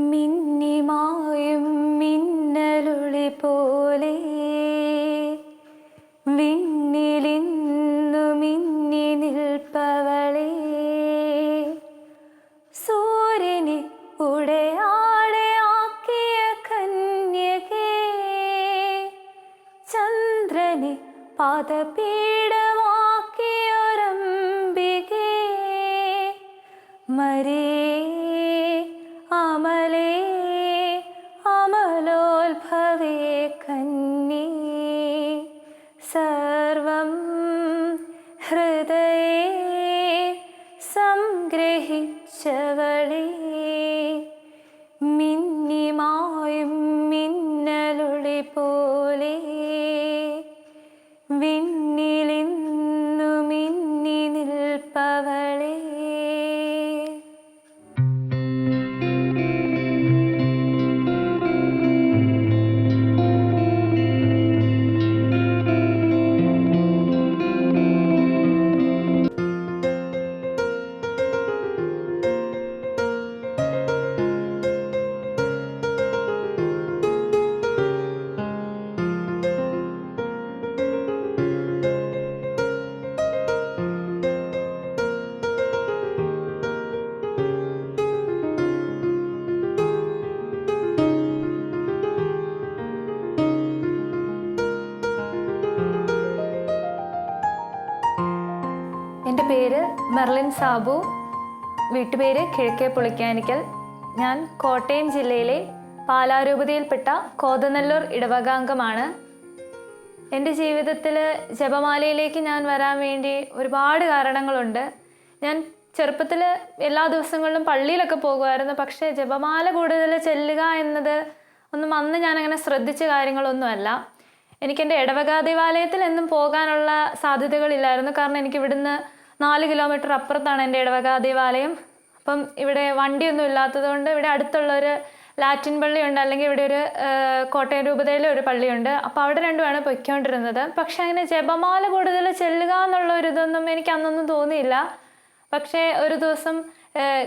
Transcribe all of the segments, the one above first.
മിന്നിമായും മിന്നലുളി പോലെ വിണ്ണിലിന്നു മിന്നി നിൽപ്പവളേ, സൂര്യനെ ഉടയാടയാക്കിയ കന്യകേ, ചന്ദ്രനെ പാദപീഠമാക്കിയൊരംബികേ, മരിയേ അമലേ അമലോത്ഭവേ കന്യേ, സർവം ഹൃദയേ സംഗ്രഹിച്ചവളേ, മിന്നിമായും മിന്നലുളി പോലെ വിണ്ണിലിന്നു മിന്നി നിൽപ്പവളേ. എൻ്റെ പേര് മെർലിൻ സാബു, വീട്ടുപേര് കിഴക്കേ പുളിക്കാനിക്കൽ. ഞാൻ കോട്ടയം ജില്ലയിലെ പാലാരൂപതയിൽപ്പെട്ട കോതനല്ലൂർ ഇടവകാംഗമാണ്. എൻ്റെ ജീവിതത്തിൽ ജപമാലയിലേക്ക് ഞാൻ വരാൻ വേണ്ടി ഒരുപാട് കാരണങ്ങളുണ്ട്. ഞാൻ ചെറുപ്പത്തിൽ എല്ലാ ദിവസങ്ങളിലും പള്ളിയിലൊക്കെ പോകുമായിരുന്നു. പക്ഷേ ജപമാല കൂടുതൽ ചെല്ലുക എന്നത് ഒന്നും അന്ന് ഞാനങ്ങനെ ശ്രദ്ധിച്ച കാര്യങ്ങളൊന്നുമല്ല. എനിക്കെൻ്റെ ഇടവകാ ദേവാലയത്തിൽ എന്നും പോകാനുള്ള സാധ്യതകളില്ലായിരുന്നു. കാരണം എനിക്ക് ഇവിടുന്ന് 4 കിലോമീറ്റർ അപ്പുറത്താണ് എൻ്റെ ഇടവകാ ദേവാലയം. അപ്പം ഇവിടെ വണ്ടിയൊന്നും ഇല്ലാത്തത് കൊണ്ട് ഇവിടെ അടുത്തുള്ളൊരു ലാറ്റിൻ പള്ളിയുണ്ട്, അല്ലെങ്കിൽ ഇവിടെ ഒരു കോട്ടയം രൂപതയിലെ ഒരു പള്ളിയുണ്ട്. അപ്പോൾ അവിടെ രണ്ടുമാണ് പൊയ്ക്കൊണ്ടിരുന്നത്. പക്ഷെ അങ്ങനെ ജപമാല കൂടുതൽ ചെല്ലുക എന്നുള്ള ഒരു ഇതൊന്നും എനിക്ക് അന്നൊന്നും തോന്നിയില്ല. പക്ഷേ ഒരു ദിവസം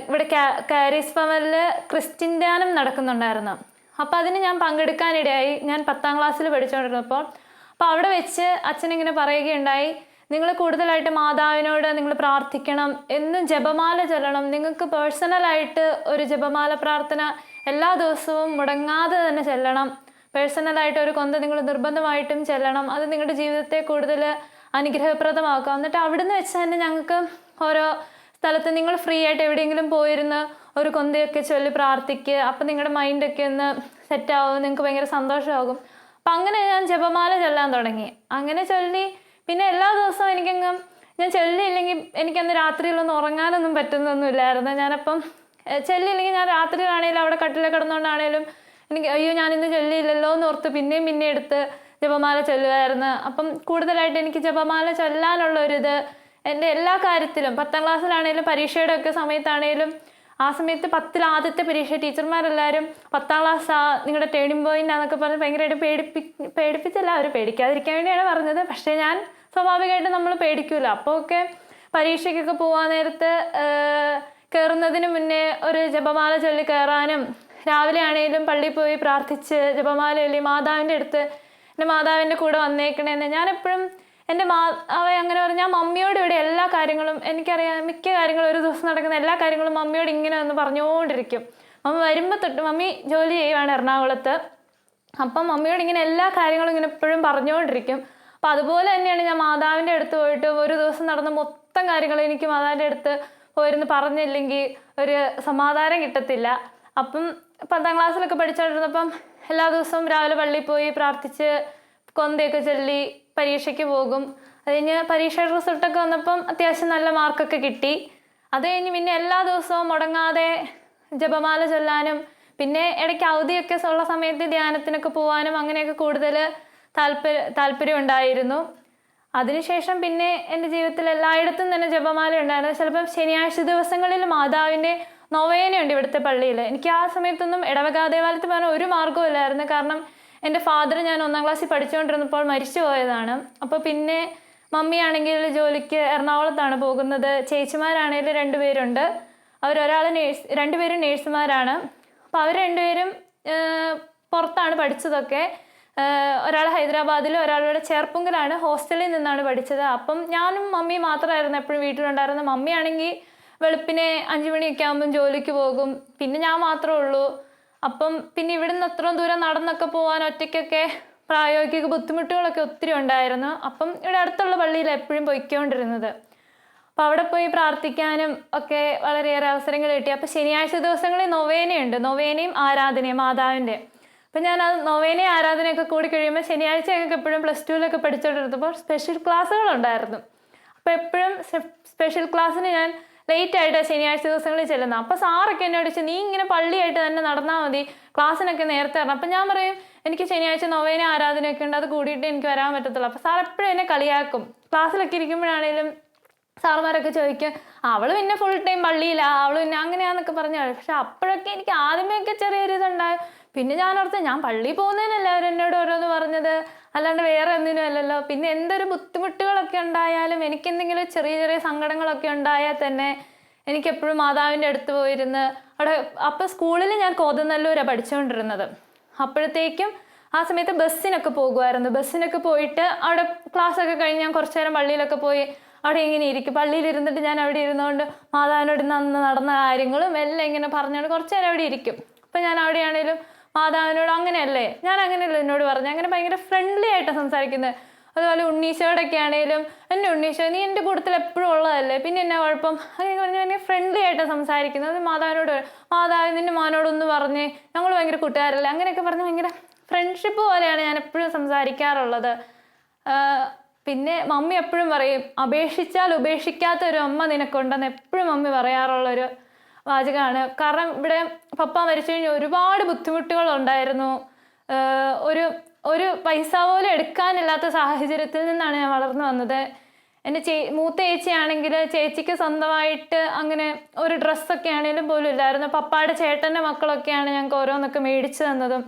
ഇവിടെ കാരീസ് ഭവനിൽ ക്രിസ്ത്യൻ ധ്യാനം നടക്കുന്നുണ്ടായിരുന്നു. അപ്പോൾ അതിന് ഞാൻ പങ്കെടുക്കാനിടയായി. ഞാൻ 10ാം ക്ലാസ്സിൽ പഠിച്ചുകൊണ്ടിരുന്നപ്പോൾ. അപ്പോൾ അവിടെ വെച്ച് അച്ഛനിങ്ങനെ പറയുകയുണ്ടായി, നിങ്ങൾ കൂടുതലായിട്ട് മാതാവിനോട് നിങ്ങൾ പ്രാർത്ഥിക്കണം, എന്നും ജപമാല ചൊല്ലണം, നിങ്ങൾക്ക് പേഴ്സണലായിട്ട് ഒരു ജപമാല പ്രാർത്ഥന എല്ലാ ദിവസവും മുടങ്ങാതെ തന്നെ ചെല്ലണം, പേഴ്സണലായിട്ട് ഒരു കൊന്ത നിങ്ങൾ നിർബന്ധമായിട്ടും ചെല്ലണം, അത് നിങ്ങളുടെ ജീവിതത്തെ കൂടുതൽ അനുഗ്രഹപ്രദമാക്കുക. എന്നിട്ട് അവിടുന്ന് വെച്ച് തന്നെ ഞങ്ങൾക്ക് ഓരോ സ്ഥലത്ത് നിങ്ങൾ ഫ്രീ ആയിട്ട് എവിടെയെങ്കിലും പോയിരുന്ന് ഒരു കൊന്തയൊക്കെ ചൊല്ലി പ്രാർത്ഥിക്കുക, അപ്പം നിങ്ങളുടെ മൈൻഡൊക്കെ ഒന്ന് സെറ്റാവും, നിങ്ങൾക്ക് ഭയങ്കര സന്തോഷമാകും. അപ്പം അങ്ങനെ ഞാൻ ജപമാല ചൊല്ലാൻ തുടങ്ങി. അങ്ങനെ ചൊല്ലി പിന്നെ എല്ലാ ദിവസവും ഞാൻ ചൊല്ലിയില്ലെങ്കിൽ എനിക്കന്ന് രാത്രിയിലൊന്നും ഉറങ്ങാനൊന്നും പറ്റുന്നൊന്നുമില്ലായിരുന്നു. ഞാനപ്പം ചൊല്ലിയില്ലെങ്കിൽ ഞാൻ രാത്രിയിലാണെങ്കിലും അവിടെ കട്ടിലെ കിടന്നുകൊണ്ടാണേലും എനിക്ക് അയ്യോ ഞാനിന്ന് ചൊല്ലിയില്ലല്ലോ എന്ന് ഓർത്ത് പിന്നെയും പിന്നെ എടുത്ത് ജപമാല ചൊല്ലുമായിരുന്നു. അപ്പം കൂടുതലായിട്ട് എനിക്ക് ജപമാല ചൊല്ലാനുള്ളൊരിത് എൻ്റെ എല്ലാ കാര്യത്തിലും 10ാം ക്ലാസ്സിലാണേലും പരീക്ഷയുടെ ഒക്കെ സമയത്താണേലും, ആ സമയത്ത് 10ൽ ആദ്യത്തെ പരീക്ഷ ടീച്ചർമാരെല്ലാവരും 10ാം ക്ലാസ്സാ നിങ്ങളുടെ ടേണിംഗ് പോയിന്റ് ആണെന്നൊക്കെ പറഞ്ഞ് ഭയങ്കരമായിട്ട് പേടിപ്പിച്ചല്ല, അവർ പേടിക്കാതിരിക്കാൻ വേണ്ടിയാണ് പറഞ്ഞത്. പക്ഷേ ഞാൻ സ്വാഭാവികമായിട്ട് നമ്മൾ പേടിക്കൂല. അപ്പോൾ ഒക്കെ പരീക്ഷയ്ക്കൊക്കെ പോകാൻ നേരത്ത് കയറുന്നതിന് മുന്നേ ഒരു ജപമാല ചൊല്ലി കയറാനും, രാവിലെ ആണെങ്കിലും പള്ളിയിൽ പോയി പ്രാർത്ഥിച്ച് ജപമാല ചൊല്ലി മാതാവിൻ്റെ അടുത്ത് എൻ്റെ മാതാവിൻ്റെ കൂടെ വന്നേക്കണേന്ന് ഞാനെപ്പോഴും എൻ്റെ മാതാവെ അങ്ങനെ പറഞ്ഞാൽ ഞാൻ മമ്മിയോട് ഇവിടെ എല്ലാ കാര്യങ്ങളും എനിക്കറിയാം, മിക്ക കാര്യങ്ങളും ഒരു ദിവസം നടക്കുന്ന എല്ലാ കാര്യങ്ങളും മമ്മിയോട് ഇങ്ങനെ ഒന്ന് പറഞ്ഞുകൊണ്ടിരിക്കും. മമ്മി വരുമ്പോൾ തൊട്ട് മമ്മി ജോലി ചെയ്യുവാണ് എറണാകുളത്ത്. അപ്പം മമ്മിയോട് ഇങ്ങനെ എല്ലാ കാര്യങ്ങളും ഇങ്ങനെ എപ്പോഴും പറഞ്ഞുകൊണ്ടിരിക്കും. അപ്പം അതുപോലെ തന്നെയാണ് ഞാൻ മാതാവിൻ്റെ അടുത്ത് പോയിട്ട് ഒരു ദിവസം നടന്ന മൊത്തം കാര്യങ്ങൾ എനിക്ക് മാതാവിൻ്റെ അടുത്ത് പോയിരുന്ന് പറഞ്ഞില്ലെങ്കിൽ ഒരു സമാധാനം കിട്ടത്തില്ല. അപ്പം 10ാം ക്ലാസ്സിലൊക്കെ പഠിച്ചുകൊണ്ടിരുന്നപ്പം എല്ലാ ദിവസവും രാവിലെ പള്ളിയിൽ പോയി പ്രാർത്ഥിച്ച് കൊന്തയൊക്കെ ചൊല്ലി പരീക്ഷയ്ക്ക് പോകും. അത് കഴിഞ്ഞ് പരീക്ഷയുടെ റിസൾട്ടൊക്കെ വന്നപ്പം അത്യാവശ്യം നല്ല മാർക്കൊക്കെ കിട്ടി. അത് കഴിഞ്ഞ് പിന്നെ എല്ലാ ദിവസവും മുടങ്ങാതെ ജപമാല ചൊല്ലാനും, പിന്നെ ഇടയ്ക്ക് അവധിയൊക്കെ ഉള്ള സമയത്ത് ധ്യാനത്തിനൊക്കെ പോകാനും അങ്ങനെയൊക്കെ കൂടുതൽ താല്പര്യം ഉണ്ടായിരുന്നു. അതിനുശേഷം പിന്നെ എൻ്റെ ജീവിതത്തിൽ എല്ലായിടത്തും തന്നെ ജപമാല ഉണ്ടായിരുന്നു. ചിലപ്പം ശനിയാഴ്ച ദിവസങ്ങളിൽ മാതാവിൻ്റെ നൊവേനയുണ്ട് ഇവിടുത്തെ പള്ളിയിൽ. എനിക്ക് ആ സമയത്തൊന്നും ഇടവകാ ദേവാലയത്തിൽ പറഞ്ഞ ഒരു മാർഗ്ഗവും ഇല്ലായിരുന്നു. കാരണം എൻ്റെ ഫാദർ ഞാൻ 1ാം ക്ലാസ്സിൽ പഠിച്ചുകൊണ്ടിരുന്നപ്പോൾ മരിച്ചു പോയതാണ്. അപ്പോൾ പിന്നെ മമ്മിയാണെങ്കിൽ ജോലിക്ക് എറണാകുളത്താണ് പോകുന്നത്. ചേച്ചിമാരാണെങ്കിൽ 2 പേരുണ്ട്. രണ്ടുപേരും നേഴ്സുമാരാണ്. അപ്പോൾ അവർ രണ്ടുപേരും പുറത്താണ് പഠിച്ചതൊക്കെ. ഒരാൾ ഹൈദരാബാദിലും ഒരാളുടെ ചേർപ്പുങ്കലാണ്, ഹോസ്റ്റലിൽ നിന്നാണ് പഠിച്ചത്. അപ്പം ഞാനും മമ്മിയും മാത്രമായിരുന്നു എപ്പോഴും വീട്ടിലുണ്ടായിരുന്നത്. മമ്മിയാണെങ്കിൽ വെളുപ്പിനെ 5 മണിയൊക്കെ ആകുമ്പം ജോലിക്ക് പോകും, പിന്നെ ഞാൻ മാത്രമേ ഉള്ളൂ. അപ്പം പിന്നെ ഇവിടുന്ന് അത്രയും ദൂരം നടന്നൊക്കെ പോകാൻ ഒറ്റയ്ക്കൊക്കെ പ്രായോഗിക ബുദ്ധിമുട്ടുകളൊക്കെ ഒത്തിരി ഉണ്ടായിരുന്നു. അപ്പം ഇവിടെ അടുത്തുള്ള പള്ളിയിൽ എപ്പോഴും പൊയ്ക്കൊണ്ടിരുന്നത്. അപ്പോൾ അവിടെ പോയി പ്രാർത്ഥിക്കാനും ഒക്കെ വളരെയേറെ അവസരങ്ങൾ കിട്ടി. അപ്പോൾ ശനിയാഴ്ച ദിവസങ്ങളിൽ നൊവേനയുണ്ട്, നൊവേനയും ആരാധനയും മാതാവിൻ്റെ. അപ്പം ഞാൻ അത് നൊവേനയും ആരാധനയൊക്കെ കൂടി കഴിയുമ്പോൾ ശനിയാഴ്ചയൊക്കെ എപ്പോഴും +2-ലൊക്കെ പഠിച്ചുകൊണ്ടിരുന്നപ്പോൾ സ്പെഷ്യൽ ക്ലാസ്സുകളുണ്ടായിരുന്നു. അപ്പോൾ എപ്പോഴും സ്പെഷ്യൽ ക്ലാസ്സിന് ഞാൻ ലേറ്റായിട്ടാണ് ശനിയാഴ്ച ദിവസങ്ങളിൽ ചെല്ലുന്നത്. അപ്പോൾ സാറൊക്കെ എന്നോട് ചോദിച്ചു, നീ ഇങ്ങനെ പള്ളിയായിട്ട് തന്നെ നടന്നാൽ മതി, ക്ലാസ്സിനൊക്കെ നേരത്തെ വരണം. അപ്പം ഞാൻ പറയും, എനിക്ക് ശനിയാഴ്ച നൊവേന ആരാധനയൊക്കെ ഉണ്ട്, അത് കൂടിയിട്ട് എനിക്ക് വരാൻ പറ്റത്തുള്ളൂ. അപ്പോൾ സാർ എപ്പോഴും എന്നെ കളിയാക്കും. ക്ലാസ്സിലൊക്കെ ഇരിക്കുമ്പോഴാണേലും സാറുമാരൊക്കെ ചോദിക്കും, അവൾ പിന്നെ ഫുൾ ടൈം പള്ളിയിലാണ്, അവൾ പിന്നെ അങ്ങനെയാന്നൊക്കെ പറഞ്ഞു. പക്ഷെ അപ്പോഴൊക്കെ എനിക്ക് ആദ്യമേയൊക്കെ ചെറിയൊരു ഇതുണ്ടായി. പിന്നെ ഞാനോർത്ത്, ഞാൻ പള്ളിയിൽ പോകുന്നതിനല്ല അവരെന്നോട് ഓരോന്ന് പറഞ്ഞത്, അല്ലാണ്ട് വേറെ എന്തിനും അല്ലല്ലോ. പിന്നെ എന്തൊരു ബുദ്ധിമുട്ടുകളൊക്കെ ഉണ്ടായാലും, എനിക്കെന്തെങ്കിലും ചെറിയ ചെറിയ സങ്കടങ്ങളൊക്കെ ഉണ്ടായാൽ തന്നെ എനിക്കെപ്പോഴും മാതാവിൻ്റെ അടുത്ത് പോയിരുന്ന് അവിടെ. അപ്പോൾ സ്കൂളിൽ ഞാൻ കോതനല്ലൂരാണ് പഠിച്ചുകൊണ്ടിരുന്നത്. അപ്പോഴത്തേക്കും ആ സമയത്ത് ബസ്സിനൊക്കെ പോകുമായിരുന്നു. ബസ്സിനൊക്കെ പോയിട്ട് അവിടെ ക്ലാസ്സൊക്കെ കഴിഞ്ഞ് ഞാൻ കുറച്ച് നേരം പള്ളിയിലൊക്കെ പോയി അവിടെ ഇങ്ങനെ ഇരിക്കും. പള്ളിയിലിരുന്നിട്ട് ഞാൻ അവിടെ ഇരുന്നുകൊണ്ട് മാതാവിനോട് അന്ന് നടന്ന കാര്യങ്ങളും എല്ലാം ഇങ്ങനെ പറഞ്ഞുകൊണ്ട് കുറച്ച് നേരം അവിടെ ഇരിക്കും. അപ്പം ഞാൻ അവിടെയാണേലും മാതാവിനോട് അങ്ങനെയല്ലേ, ഞാൻ അങ്ങനെയല്ല എന്നോട് പറഞ്ഞു, അങ്ങനെ ഭയങ്കര ഫ്രണ്ട്ലി ആയിട്ടാണ് സംസാരിക്കുന്നത്. അതുപോലെ ഉണ്ണീശോയോടൊക്കെ ആണെങ്കിലും, എൻ്റെ ഉണ്ണീശോ നീ എൻ്റെ കൂട്ടത്തിൽ എപ്പോഴും ഉള്ളതല്ലേ, പിന്നെ എന്നാ കുഴപ്പം, അങ്ങനെ പറഞ്ഞ് ഭയങ്കര ഫ്രണ്ട്ലി ആയിട്ടാണ് സംസാരിക്കുന്നത്. മാതാവിനോട്, മാതാവ് നിൻ്റെ മോനോടൊന്ന് പറഞ്ഞ് ഞങ്ങൾ ഭയങ്കര കൂട്ടുകാരല്ലേ, അങ്ങനെയൊക്കെ പറഞ്ഞ് ഭയങ്കര ഫ്രണ്ട്ഷിപ്പ് പോലെയാണ് ഞാൻ എപ്പോഴും സംസാരിക്കാറുള്ളത്. പിന്നെ മമ്മി എപ്പോഴും പറയും, അപേക്ഷിച്ചാൽ ഉപേക്ഷിക്കാത്ത ഒരു അമ്മ നിനക്കുണ്ടെന്ന് എപ്പോഴും മമ്മി പറയാറുള്ളൊരു വാചകമാണ്. കാരണം ഇവിടെ പപ്പ മരിച്ചു കഴിഞ്ഞാൽ ഒരുപാട് ബുദ്ധിമുട്ടുകളുണ്ടായിരുന്നു. ഒരു പൈസ പോലും എടുക്കാനില്ലാത്ത സാഹചര്യത്തിൽ നിന്നാണ് ഞാൻ വളർന്നു വന്നത്. എൻ്റെ മൂത്ത ചേച്ചിയാണെങ്കിൽ ചേച്ചിക്ക് സ്വന്തമായിട്ട് അങ്ങനെ ഒരു ഡ്രസ്സൊക്കെ ആണെങ്കിലും പോലും ഇല്ലായിരുന്നു. പപ്പായുടെ ചേട്ടൻ്റെ മക്കളൊക്കെയാണ് ഞങ്ങൾക്ക് ഓരോന്നൊക്കെ മേടിച്ചു തന്നതും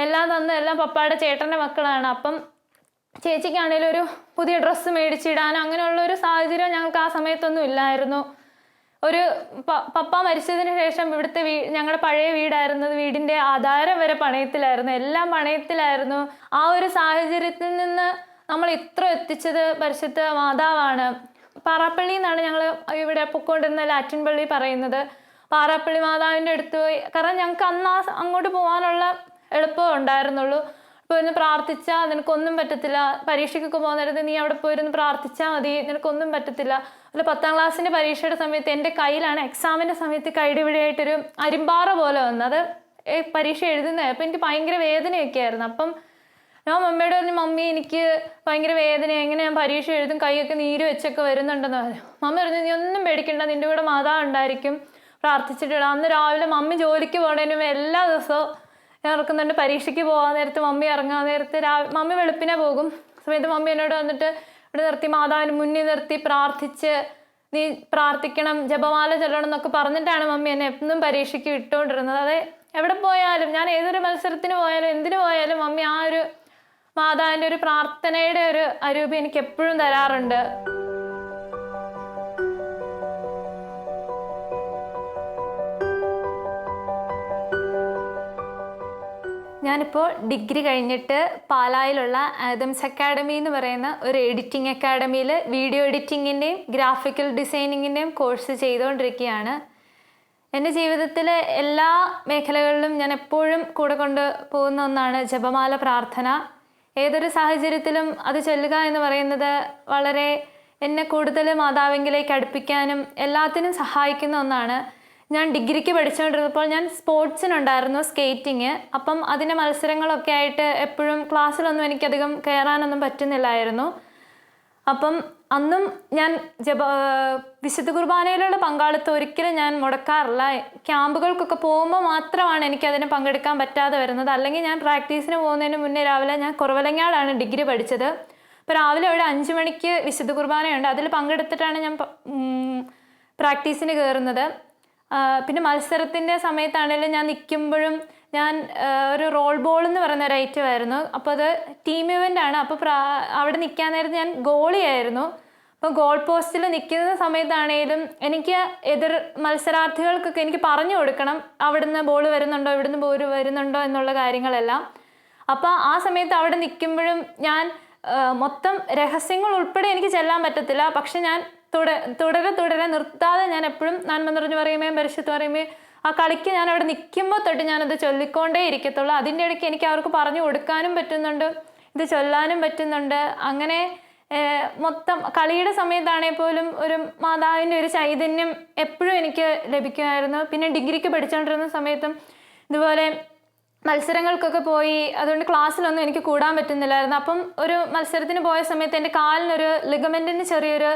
എല്ലാം പപ്പായുടെ ചേട്ടൻ്റെ മക്കളാണ്. അപ്പം ചേച്ചിക്കാണെങ്കിലും ഒരു പുതിയ ഡ്രസ്സ് മേടിച്ചിടാനോ അങ്ങനെയുള്ള ഒരു സാഹചര്യം ഞങ്ങൾക്ക് ആ സമയത്തൊന്നും ഇല്ലായിരുന്നു. ഒരു പപ്പ മരിച്ചതിന് ശേഷം ഇവിടുത്തെ ഞങ്ങളുടെ പഴയ വീടായിരുന്നത്, വീടിൻ്റെ ആധാരം വരെ പണയത്തിലായിരുന്നു, എല്ലാം പണയത്തിലായിരുന്നു. ആ ഒരു സാഹചര്യത്തിൽ നിന്ന് നമ്മൾ ഇത്ര എത്തിച്ചത് പരിശുദ്ധ മാതാവാണ്. പാറാപ്പള്ളി എന്നാണ് ഞങ്ങൾ ഇവിടെ പൊയ്ക്കൊണ്ടിരുന്ന ലാറ്റിൻ പള്ളി പറയുന്നത്. പാറാപ്പള്ളി മാതാവിൻ്റെ അടുത്ത് പോയി, കാരണം ഞങ്ങൾക്ക് അന്ന് അങ്ങോട്ട് പോകാനുള്ള എളുപ്പം ഉണ്ടായിരുന്നുള്ളൂ. ഇപ്പോൾ ഇരുന്ന് പ്രാർത്ഥിച്ചാൽ നിനക്കൊന്നും പറ്റത്തില്ല, പരീക്ഷയ്ക്കൊക്കെ പോകുന്നിടത്ത് നീ അവിടെ പോയിരുന്ന് പ്രാർത്ഥിച്ചാൽ മതി, നിനക്കൊന്നും പറ്റത്തില്ല. അല്ല 10ാം ക്ലാസ്സിൻ്റെ പരീക്ഷയുടെ സമയത്ത് എൻ്റെ കയ്യിലാണ് എക്സാമിൻ്റെ സമയത്ത് കൈടിവിടിയായിട്ടൊരു അരിമ്പാറ പോലെ വന്നത്. പരീക്ഷ എഴുതുന്നത്, അപ്പോൾ എനിക്ക് ഭയങ്കര വേദനയൊക്കെ ആയിരുന്നു. അപ്പം ഞാൻ മമ്മിയോട് പറഞ്ഞു, മമ്മി എനിക്ക് ഭയങ്കര വേദന, എങ്ങനെ ഞാൻ പരീക്ഷ എഴുതും, കൈയൊക്കെ നീര് വെച്ചൊക്കെ വരുന്നുണ്ടെന്ന് പറഞ്ഞു. മമ്മി പറഞ്ഞു, നീ ഒന്നും പേടിക്കണ്ട, നിൻ്റെ കൂടെ മാതാവ് ഉണ്ടായിരിക്കും, പ്രാർത്ഥിച്ചിട്ടിടാം. അന്ന് രാവിലെ മമ്മി ജോലിക്ക് പോകണതിനും എല്ലാ ദിവസവും ഞാൻ ഇറക്കുന്നുണ്ട്. പരീക്ഷയ്ക്ക് പോകാൻ നേരത്ത് മമ്മി ഇറങ്ങാൻ നേരത്ത് മമ്മി വെളുപ്പിനെ പോകും സമയത്ത് മമ്മി എന്നോട് വന്നിട്ട് ഇവിടെ നിർത്തി മാതാവിന് മുന്നിൽ നിർത്തി പ്രാർത്ഥിച്ച്, നീ പ്രാർത്ഥിക്കണം, ജപമാല ചൊല്ലണം എന്നൊക്കെ പറഞ്ഞിട്ടാണ് മമ്മി എന്നെ എന്നും പരീക്ഷയ്ക്ക് വിട്ടുകൊണ്ടിരുന്നത്. അതെ, എവിടെ പോയാലും, ഞാൻ ഏതൊരു മത്സരത്തിന് പോയാലും എന്തിനു പോയാലും മമ്മി ആ ഒരു മാതാവിൻ്റെ ഒരു പ്രാർത്ഥനയുടെ ഒരു അരൂപി എനിക്ക് എപ്പോഴും തരാറുണ്ട്. ഞാനിപ്പോൾ ഡിഗ്രി കഴിഞ്ഞിട്ട് പാലായിലുള്ള ആദംസ് അക്കാഡമി എന്ന് പറയുന്ന ഒരു എഡിറ്റിംഗ് അക്കാഡമിയിൽ വീഡിയോ എഡിറ്റിങ്ങിൻ്റെയും ഗ്രാഫിക്കൽ ഡിസൈനിങ്ങിൻ്റെയും കോഴ്സ് ചെയ്തുകൊണ്ടിരിക്കുകയാണ്. എൻ്റെ ജീവിതത്തിലെ എല്ലാ മേഖലകളിലും ഞാൻ എപ്പോഴും കൂടെ കൊണ്ട് പോകുന്ന ഒന്നാണ് ജപമാല പ്രാർത്ഥന. ഏതൊരു സാഹചര്യത്തിലും അത് ചൊല്ലുക എന്ന് പറയുന്നത് വളരെ എന്നെ കൂടുതൽ മാതാവിങ്കിലേക്ക് അടുപ്പിക്കാനും എല്ലാത്തിനും സഹായിക്കുന്ന ഒന്നാണ്. ഞാൻ ഡിഗ്രിക്ക് പഠിച്ചുകൊണ്ടിരുന്നപ്പോൾ ഞാൻ സ്പോർട്സിനുണ്ടായിരുന്നു, സ്കേറ്റിങ്. അപ്പം അതിൻ്റെ മത്സരങ്ങളൊക്കെ ആയിട്ട് എപ്പോഴും ക്ലാസ്സിലൊന്നും എനിക്കധികം കയറാനൊന്നും പറ്റുന്നില്ലായിരുന്നു. അപ്പം അന്നും ഞാൻ വിശുദ്ധ കുർബാനയിലുള്ള പങ്കാളിത്തം ഒരിക്കലും ഞാൻ മുടക്കാറില്ല. ക്യാമ്പുകൾക്കൊക്കെ പോകുമ്പോൾ മാത്രമാണ് എനിക്കതിന് പങ്കെടുക്കാൻ പറ്റാതെ വരുന്നത്. അല്ലെങ്കിൽ ഞാൻ പ്രാക്ടീസിന് പോകുന്നതിന് മുന്നേ രാവിലെ ഞാൻ കുറവലങ്ങാടാണ് ഡിഗ്രി പഠിച്ചത്. അപ്പോൾ രാവിലെ ഒരു 5 മണിക്ക് വിശുദ്ധ കുർബാനയുണ്ട്, അതിൽ പങ്കെടുത്തിട്ടാണ് ഞാൻ പ്രാക്ടീസിന് കയറുന്നത്. പിന്നെ മത്സരത്തിൻ്റെ സമയത്താണെങ്കിലും ഞാൻ നിൽക്കുമ്പോഴും ഞാൻ ഒരു റോൾ ബോൾ എന്ന് പറയുന്ന ഒരു ഐറ്റമായിരുന്നു. അപ്പോൾ അത് ടീം ഇവൻ്റ് ആണ്. അപ്പോൾ അവിടെ നിൽക്കാൻ നേരത്ത് ഞാൻ ഗോളിയായിരുന്നു. അപ്പോൾ ഇപ്പോൾ ഗോൾ പോസ്റ്റിൽ നിൽക്കുന്ന സമയത്താണേലും എനിക്ക് എതിർ മത്സരാർത്ഥികൾക്കൊക്കെ എനിക്ക് പറഞ്ഞു കൊടുക്കണം അവിടുന്ന് ബോൾ വരുന്നുണ്ടോ ഇവിടുന്ന് ബോൾ വരുന്നുണ്ടോ എന്നുള്ള കാര്യങ്ങളെല്ലാം. അപ്പോൾ ആ സമയത്ത് അവിടെ നിൽക്കുമ്പോഴും ഞാൻ മൊത്തം രഹസ്യങ്ങൾ ഉൾപ്പെടെ എനിക്ക് ചെല്ലാൻ പറ്റത്തില്ല. പക്ഷെ ഞാൻ തുടരെ നിർത്താതെ ഞാൻ എപ്പോഴും നന്മ നിറഞ്ഞു പറയുമേ പരിശുദ്ധ പറയുമേ ആ കളിക്ക് ഞാൻ അവിടെ നിൽക്കുമ്പോൾ തൊട്ട് ഞാനത് ചൊല്ലിക്കൊണ്ടേ ഇരിക്കത്തുള്ളൂ. അതിൻ്റെ ഇടയ്ക്ക് എനിക്ക് അവർക്ക് പറഞ്ഞു കൊടുക്കാനും പറ്റുന്നുണ്ട്, ഇത് ചൊല്ലാനും പറ്റുന്നുണ്ട്. അങ്ങനെ മൊത്തം കളിയുടെ സമയത്താണെങ്കിൽ പോലും ഒരു മാതാവിൻ്റെ ഒരു ചൈതന്യം എപ്പോഴും എനിക്ക് ലഭിക്കുമായിരുന്നു. പിന്നെ ഡിഗ്രിക്ക് പഠിച്ചുകൊണ്ടിരുന്ന സമയത്തും ഇതുപോലെ മത്സരങ്ങൾക്കൊക്കെ പോയി, അതുകൊണ്ട് ക്ലാസ്സിലൊന്നും എനിക്ക് കൂടാൻ പറ്റുന്നില്ലായിരുന്നു. അപ്പം ഒരു മത്സരത്തിന് പോയ സമയത്ത് എൻ്റെ കാലിനൊരു ലിഗമെൻറ്റിന് ചെറിയൊരു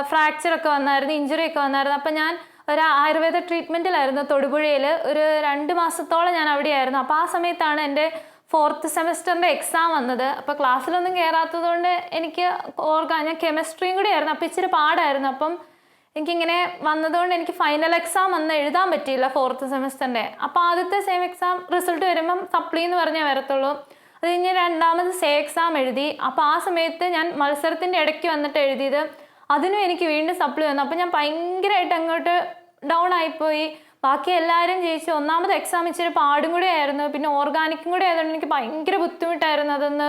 ഫ്രാക്ചറൊക്കെ വന്നായിരുന്നു, ഇഞ്ചുറി ഒക്കെ വന്നായിരുന്നു. അപ്പം ഞാൻ ഒരു ആയുർവേദ ട്രീറ്റ്മെൻറ്റിലായിരുന്നു തൊടുപുഴയിൽ. ഒരു 2 മാസത്തോളം ഞാൻ അവിടെയായിരുന്നു. അപ്പോൾ ആ സമയത്താണ് എൻ്റെ 4th സെമസ്റ്ററിൻ്റെ എക്സാം വന്നത്. അപ്പോൾ ക്ലാസ്സിലൊന്നും കയറാത്തത് കൊണ്ട് എനിക്ക് ഞാൻ കെമിസ്ട്രിയും കൂടി ആയിരുന്നു, അപ്പോൾ ഇച്ചിരി പാടായിരുന്നു. അപ്പം എനിക്കിങ്ങനെ വന്നതുകൊണ്ട് എനിക്ക് ഫൈനൽ എക്സാം വന്ന് എഴുതാൻ പറ്റിയില്ല 4th സെമസ്റ്ററിൻ്റെ. അപ്പോൾ ആദ്യത്തെ സെയിം എക്സാം റിസൾട്ട് വരുമ്പം സപ്ലി എന്ന് പറഞ്ഞാൽ വരത്തുള്ളൂ. അത് കഴിഞ്ഞ് രണ്ടാമത് സേ എക്സാം എഴുതി. അപ്പോൾ ആ സമയത്ത് ഞാൻ മത്സരത്തിൻ്റെ ഇടയ്ക്ക് വന്നിട്ട് എഴുതിയത്, അതിനും എനിക്ക് വീണ്ടും സപ്ലി വന്നു. അപ്പോൾ ഞാൻ ഭയങ്കരമായിട്ട് അങ്ങോട്ട് ഡൗൺ ആയിപ്പോയി. ബാക്കി എല്ലാവരും ജയിച്ചു. ഒന്നാമത് എക്സാം ഇച്ചിരി പാടും കൂടെ ആയിരുന്നു, പിന്നെ ഓർഗാനിക്കും കൂടെ ആയതുകൊണ്ട് എനിക്ക് ഭയങ്കര ബുദ്ധിമുട്ടായിരുന്നു അതൊന്ന്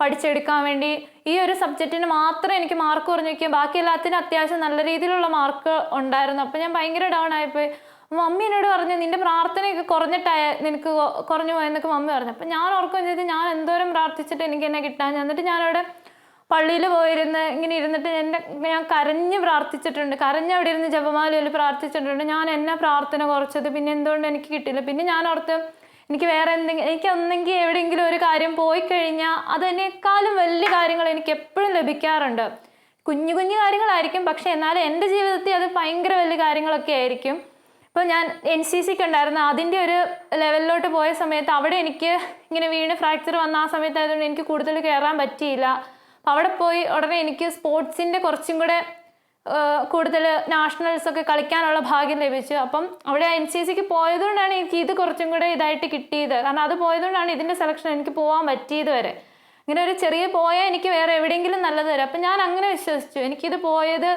പഠിച്ചെടുക്കാൻ വേണ്ടി. ഈ ഒരു സബ്ജക്റ്റിന് മാത്രമേ എനിക്ക് മാർക്ക് കുറഞ്ഞു വയ്ക്കുക, ബാക്കി എല്ലാത്തിനും അത്യാവശ്യം നല്ല രീതിയിലുള്ള മാർക്ക് ഉണ്ടായിരുന്നു. അപ്പോൾ ഞാൻ ഭയങ്കര ഡൗൺ ആയിപ്പോയി. മമ്മി എന്നോട് പറഞ്ഞു, നിന്റെ പ്രാർത്ഥനയൊക്കെ നിനക്ക് കുറഞ്ഞു പോയെന്നൊക്കെ മമ്മി പറഞ്ഞു. അപ്പം ഞാൻ ഓർക്കുകയും ചെയ്ത് ഞാൻ എന്തോരം പ്രാർത്ഥിച്ചിട്ട് എനിക്ക് എന്നെ കിട്ടാൻ. എന്നിട്ട് ഞാനവിടെ പള്ളിയിൽ പോയിരുന്ന് ഇങ്ങനെ ഇരുന്നിട്ട് ഞാൻ കരഞ്ഞ് പ്രാർത്ഥിച്ചിട്ടുണ്ട്, കരഞ്ഞ് അവിടെ ഇരുന്ന് ജപമാലയിൽ പ്രാർത്ഥിച്ചിട്ടുണ്ട്. ഞാൻ എന്നെ പ്രാർത്ഥന കുറച്ചത് പിന്നെ എന്തുകൊണ്ട് എനിക്ക് കിട്ടില്ല. പിന്നെ ഞാൻ ഓർത്ത് എനിക്ക് വേറെ എന്തെങ്കിലും, എനിക്ക് ഒന്നെങ്കിൽ എവിടെയെങ്കിലും ഒരു കാര്യം പോയി കഴിഞ്ഞാൽ അതിനേക്കാളും വലിയ കാര്യങ്ങൾ എനിക്ക് എപ്പോഴും ലഭിക്കാറുണ്ട്. കുഞ്ഞു കുഞ്ഞു കാര്യങ്ങളായിരിക്കും, പക്ഷെ എന്നാലും എൻ്റെ ജീവിതത്തിൽ അത് ഭയങ്കര വലിയ കാര്യങ്ങളൊക്കെ ആയിരിക്കും. ഇപ്പോൾ ഞാൻ NCCക്ക് ഉണ്ടായിരുന്നു, അതിൻ്റെ ഒരു ലെവലിലോട്ട് പോയ സമയത്ത് അവിടെ എനിക്ക് ഇങ്ങനെ വീണ് ഫ്രാക്ചർ വന്ന ആ സമയത്തായതുകൊണ്ട് എനിക്ക് കൂടുതൽ കയറാൻ പറ്റിയില്ല. അവിടെ പോയി ഉടനെ എനിക്ക് സ്പോർട്സിൻ്റെ കുറച്ചും കൂടെ കൂടുതൽ നാഷണൽസൊക്കെ കളിക്കാനുള്ള ഭാഗ്യം ലഭിച്ചു. അപ്പം അവിടെ NCCക്ക് പോയതുകൊണ്ടാണ് എനിക്ക് ഇത് കുറച്ചും കൂടെ ഇതായിട്ട് കിട്ടിയത്. കാരണം അത് പോയതുകൊണ്ടാണ് ഇതിൻ്റെ സെലക്ഷൻ എനിക്ക് പോകാൻ പറ്റിയത് വരെ. ഇങ്ങനെ ഒരു ചെറിയ പോയാൽ എനിക്ക് വേറെ എവിടെയെങ്കിലും നല്ലത് വരും. അപ്പം ഞാൻ അങ്ങനെ വിശ്വസിച്ചു, എനിക്കിത് പോയത്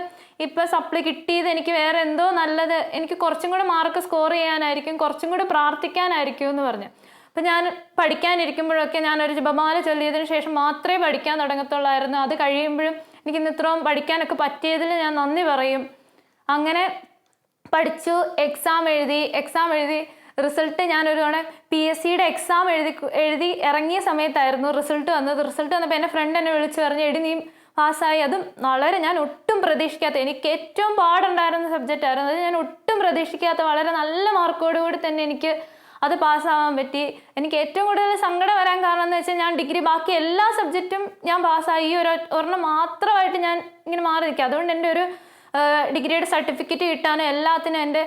ഇപ്പോൾ സപ്ലി കിട്ടിയത് എനിക്ക് വേറെ എന്തോ നല്ലത്, എനിക്ക് കുറച്ചും കൂടെ മാർക്ക് സ്കോർ ചെയ്യാനായിരിക്കും, കുറച്ചും കൂടെ പ്രാർത്ഥിക്കാനായിരിക്കും എന്ന് പറഞ്ഞു. അപ്പം ഞാൻ പഠിക്കാനിരിക്കുമ്പോഴൊക്കെ ഞാനൊരു ജപമാല ചൊല്ലിയതിന് ശേഷം മാത്രമേ പഠിക്കാൻ തുടങ്ങത്തുള്ളായിരുന്നു. അത് കഴിയുമ്പോഴും എനിക്കിന്ന് ഇത്രയും പഠിക്കാനൊക്കെ പറ്റിയതിൽ ഞാൻ നന്ദി പറയും. അങ്ങനെ പഠിച്ചു, എക്സാം എഴുതി റിസൾട്ട് ഞാനൊരു തവണ PSCയുടെ എക്സാം എഴുതി ഇറങ്ങിയ സമയത്തായിരുന്നു റിസൾട്ട് വന്നപ്പോൾ എൻ്റെ ഫ്രണ്ട് എന്നെ വിളിച്ച് പറഞ്ഞു, എടി നീ പാസ്സായി. അതും വളരെ ഞാൻ ഒട്ടും പ്രതീക്ഷിക്കാത്ത, എനിക്ക് ഏറ്റവും പാടുണ്ടായിരുന്ന സബ്ജക്റ്റ് ആയിരുന്നു അത്. ഞാൻ ഒട്ടും പ്രതീക്ഷിക്കാത്ത വളരെ നല്ല മാർക്കോടുകൂടി തന്നെ എനിക്ക് അത് പാസ്സാവാൻ പറ്റി. എനിക്ക് ഏറ്റവും കൂടുതൽ സങ്കടം വരാൻ കാരണം എന്ന് വെച്ചാൽ ഞാൻ ഡിഗ്രി ബാക്കി എല്ലാ സബ്ജക്റ്റും ഞാൻ പാസ്സായി, ഈ ഒരെണ്ണം മാത്രമായിട്ട് ഞാൻ ഇങ്ങനെ മാറി നിൽക്കുക. അതുകൊണ്ട് എൻ്റെ ഒരു ഡിഗ്രിയുടെ സർട്ടിഫിക്കറ്റ് കിട്ടാനും എല്ലാത്തിനും എൻ്റെ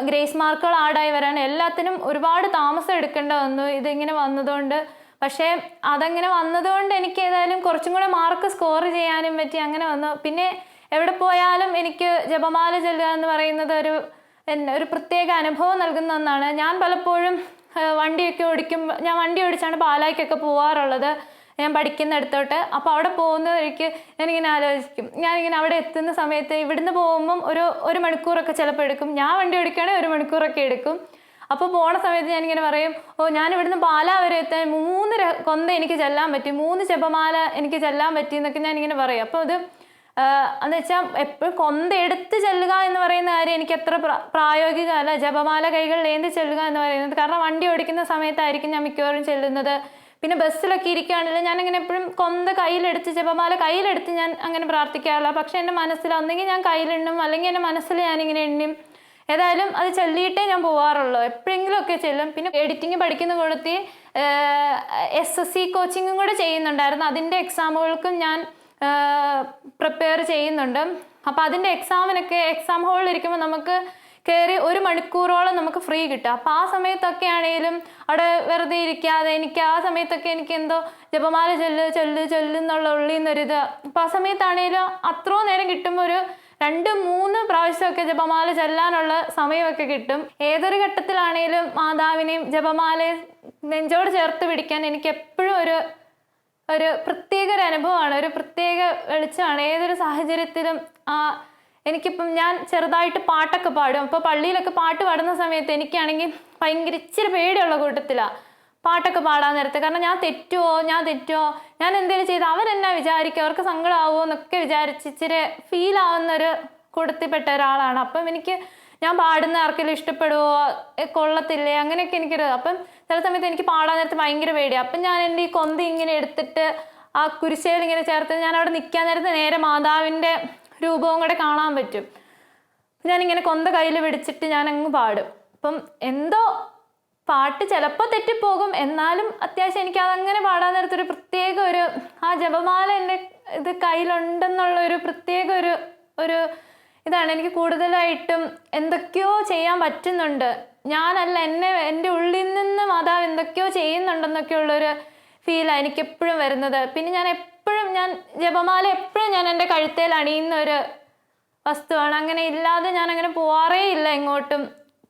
ഗ്രേസ് മാർക്കുകൾ ആഡായി വരാനും എല്ലാത്തിനും ഒരുപാട് താമസം എടുക്കേണ്ട വന്നു ഇതിങ്ങനെ വന്നതുകൊണ്ട്. പക്ഷേ അതങ്ങനെ വന്നതുകൊണ്ട് എനിക്ക് ഏതായാലും കുറച്ചും കൂടെ മാർക്ക് സ്കോർ ചെയ്യാനും പറ്റി. അങ്ങനെ വന്നു. പിന്നെ എവിടെ പോയാലും എനിക്ക് ജപമാല ചൊല്ലുക എന്ന് പറയുന്നത് ഒരു പ്രത്യേക അനുഭവം നൽകുന്ന ഒന്നാണ്. ഞാൻ പലപ്പോഴും വണ്ടിയൊക്കെ ഞാൻ വണ്ടി ഓടിച്ചാണ് പാലായ്ക്കൊക്കെ പോകാറുള്ളത്, ഞാൻ പഠിക്കുന്നിടത്തോട്ട്. അപ്പോൾ അവിടെ പോകുന്ന വഴിക്ക് ഞാനിങ്ങനെ ആലോചിക്കും, ഞാനിങ്ങനെ അവിടെ എത്തുന്ന സമയത്ത് ഇവിടുന്ന് പോകുമ്പം ഒരു മണിക്കൂറൊക്കെ ചിലപ്പോൾ എടുക്കും. ഞാൻ വണ്ടി ഓടിക്കുകയാണെങ്കിൽ 1 മണിക്കൂറൊക്കെ എടുക്കും. അപ്പോൾ പോണ സമയത്ത് ഞാനിങ്ങനെ പറയും, ഞാൻ ഇവിടുന്ന് പാലാ വരെ എത്താൻ 3 കൊന്ത എനിക്ക് ചെല്ലാൻ പറ്റി, 3 ജപമാല എനിക്ക് ചെല്ലാൻ പറ്റി എന്നൊക്കെ ഞാനിങ്ങനെ പറയും. അപ്പോൾ അത് എന്ന് വെച്ചാൽ എപ്പോഴും കൊന്ത എടുത്ത് ചെല്ലുക എന്ന് പറയുന്ന കാര്യം എനിക്ക് അത്ര പ്രായോഗികമല്ല. ജപമാല കൈകളിൽ ഏന്തി ചെല്ലുക എന്ന് പറയുന്നത്, കാരണം വണ്ടി ഓടിക്കുന്ന സമയത്തായിരിക്കും ഞാൻ മിക്കവാറും ചെല്ലുന്നത്. പിന്നെ ബസ്സിലൊക്കെ ഇരിക്കുകയാണെങ്കിൽ ഞാനിങ്ങനെ എപ്പോഴും കൊന്ത കയ്യിലെടുത്ത് ജപമാല കയ്യിലെടുത്ത് ഞാൻ അങ്ങനെ പ്രാർത്ഥിക്കാറില്ല. പക്ഷെ എൻ്റെ മനസ്സിൽ ഒന്നെങ്കിൽ ഞാൻ കയ്യിലെണ്ണും, അല്ലെങ്കിൽ എൻ്റെ മനസ്സിൽ ഞാനിങ്ങനെ എണ്ണും. ഏതായാലും അത് ചൊല്ലിയിട്ടേ ഞാൻ പോകാറുള്ളൂ, എപ്പോഴെങ്കിലും ഒക്കെ ചെല്ലും. പിന്നെ എഡിറ്റിങ് പഠിക്കുന്ന കൂടത്തി SSC കോച്ചിങ്ങും കൂടെ ചെയ്യുന്നുണ്ടായിരുന്നു. അതിൻ്റെ എക്സാമുകൾക്കും ഞാൻ പ്രിപ്പയർ ചെയ്യുന്നുണ്ട്. അപ്പോൾ അതിൻ്റെ എക്സാം ഹോളിൽ ഇരിക്കുമ്പോൾ നമുക്ക് കയറി 1 മണിക്കൂറോളം നമുക്ക് ഫ്രീ കിട്ടും. അപ്പോൾ ആ സമയത്തൊക്കെ ആണെങ്കിലും അവിടെ വെറുതെ ഇരിക്കാതെ എനിക്ക് ആ സമയത്തൊക്കെ എനിക്ക് എന്തോ ജപമാല ചൊല്ലുന്നുള്ള ഉള്ളിന്നൊരിത്. അപ്പോൾ ആ സമയത്താണെങ്കിലും അത്രയും നേരം കിട്ടുമ്പോൾ ഒരു 2-3 പ്രാവശ്യമൊക്കെ ജപമാല ചൊല്ലാനുള്ള സമയമൊക്കെ കിട്ടും. ഏതൊരു ഘട്ടത്തിലാണെങ്കിലും മാതാവിനെയും ജപമാലയും നെഞ്ചോട് ചേർത്ത് പിടിക്കാൻ എനിക്ക് എപ്പോഴും ഒരു പ്രത്യേക ഒരു അനുഭവമാണ്, ഒരു പ്രത്യേക വെളിച്ചമാണ്. ഏതൊരു സാഹചര്യത്തിലും എനിക്കിപ്പം ഞാൻ ചെറുതായിട്ട് പാട്ടൊക്കെ പാടും. അപ്പോൾ പള്ളിയിലൊക്കെ പാട്ട് പാടുന്ന സമയത്ത് എനിക്കാണെങ്കിൽ ഭയങ്കര ഇച്ചിരി പേടിയുള്ള കൂട്ടത്തിലാണ് പാട്ടൊക്കെ പാടാൻ നേരത്തെ. കാരണം ഞാൻ തെറ്റുമോ ഞാൻ എന്തെങ്കിലും ചെയ്ത് അവരെന്നാ വിചാരിക്കും, അവർക്ക് സങ്കടമാവുമോ എന്നൊക്കെ വിചാരിച്ച് ഇച്ചിരി ഫീൽ ആവുന്നൊരു കൂട്ടത്തിൽപ്പെട്ട ഒരാളാണ്. അപ്പം എനിക്ക് ഞാൻ പാടുന്ന ആർക്കെങ്കിലും ഇഷ്ടപ്പെടുമോ, കൊള്ളത്തില്ലേ, അങ്ങനെയൊക്കെ എനിക്കൊരു. അപ്പം ചില സമയത്ത് എനിക്ക് പാടാൻ നേരത്ത് ഭയങ്കര പേടിയാണ്. അപ്പം ഞാൻ എൻ്റെ ഈ കൊന്ത ഇങ്ങനെ എടുത്തിട്ട് ആ കുരിശയിൽ ഇങ്ങനെ ചേർത്ത് ഞാൻ അവിടെ നിൽക്കാൻ നേരത്ത് നേരെ മാതാവിൻ്റെ രൂപവും കൂടെ കാണാൻ പറ്റും. ഞാനിങ്ങനെ കൊന്ത കയ്യിൽ പിടിച്ചിട്ട് ഞാൻ അങ്ങ് പാടും. അപ്പം എന്തോ പാട്ട് ചിലപ്പോൾ തെറ്റിപ്പോകും, എന്നാലും അത്യാവശ്യം എനിക്ക് അതങ്ങനെ പാടാൻ നേരത്തൊരു പ്രത്യേക ഒരു ആ ജപമാല എൻ്റെ ഇത് കയ്യിലുണ്ടെന്നുള്ള ഒരു പ്രത്യേക ഒരു ഇതാണ്. എനിക്ക് കൂടുതലായിട്ടും എന്തൊക്കെയോ ചെയ്യാൻ പറ്റുന്നുണ്ട്, ഞാനല്ല എൻ്റെ ഉള്ളിൽ നിന്ന് മാതാവ് എന്തൊക്കെയോ ചെയ്യുന്നുണ്ടെന്നൊക്കെയുള്ളൊരു ഫീലാണ് എനിക്കെപ്പോഴും വരുന്നത്. പിന്നെ ഞാൻ ജപമാല എപ്പോഴും ഞാൻ എൻ്റെ കഴുത്തേൽ അണിയുന്ന ഒരു വസ്തുവാണ്. അങ്ങനെ ഇല്ലാതെ ഞാൻ അങ്ങനെ പോവാറേ ഇല്ല എങ്ങോട്ടും.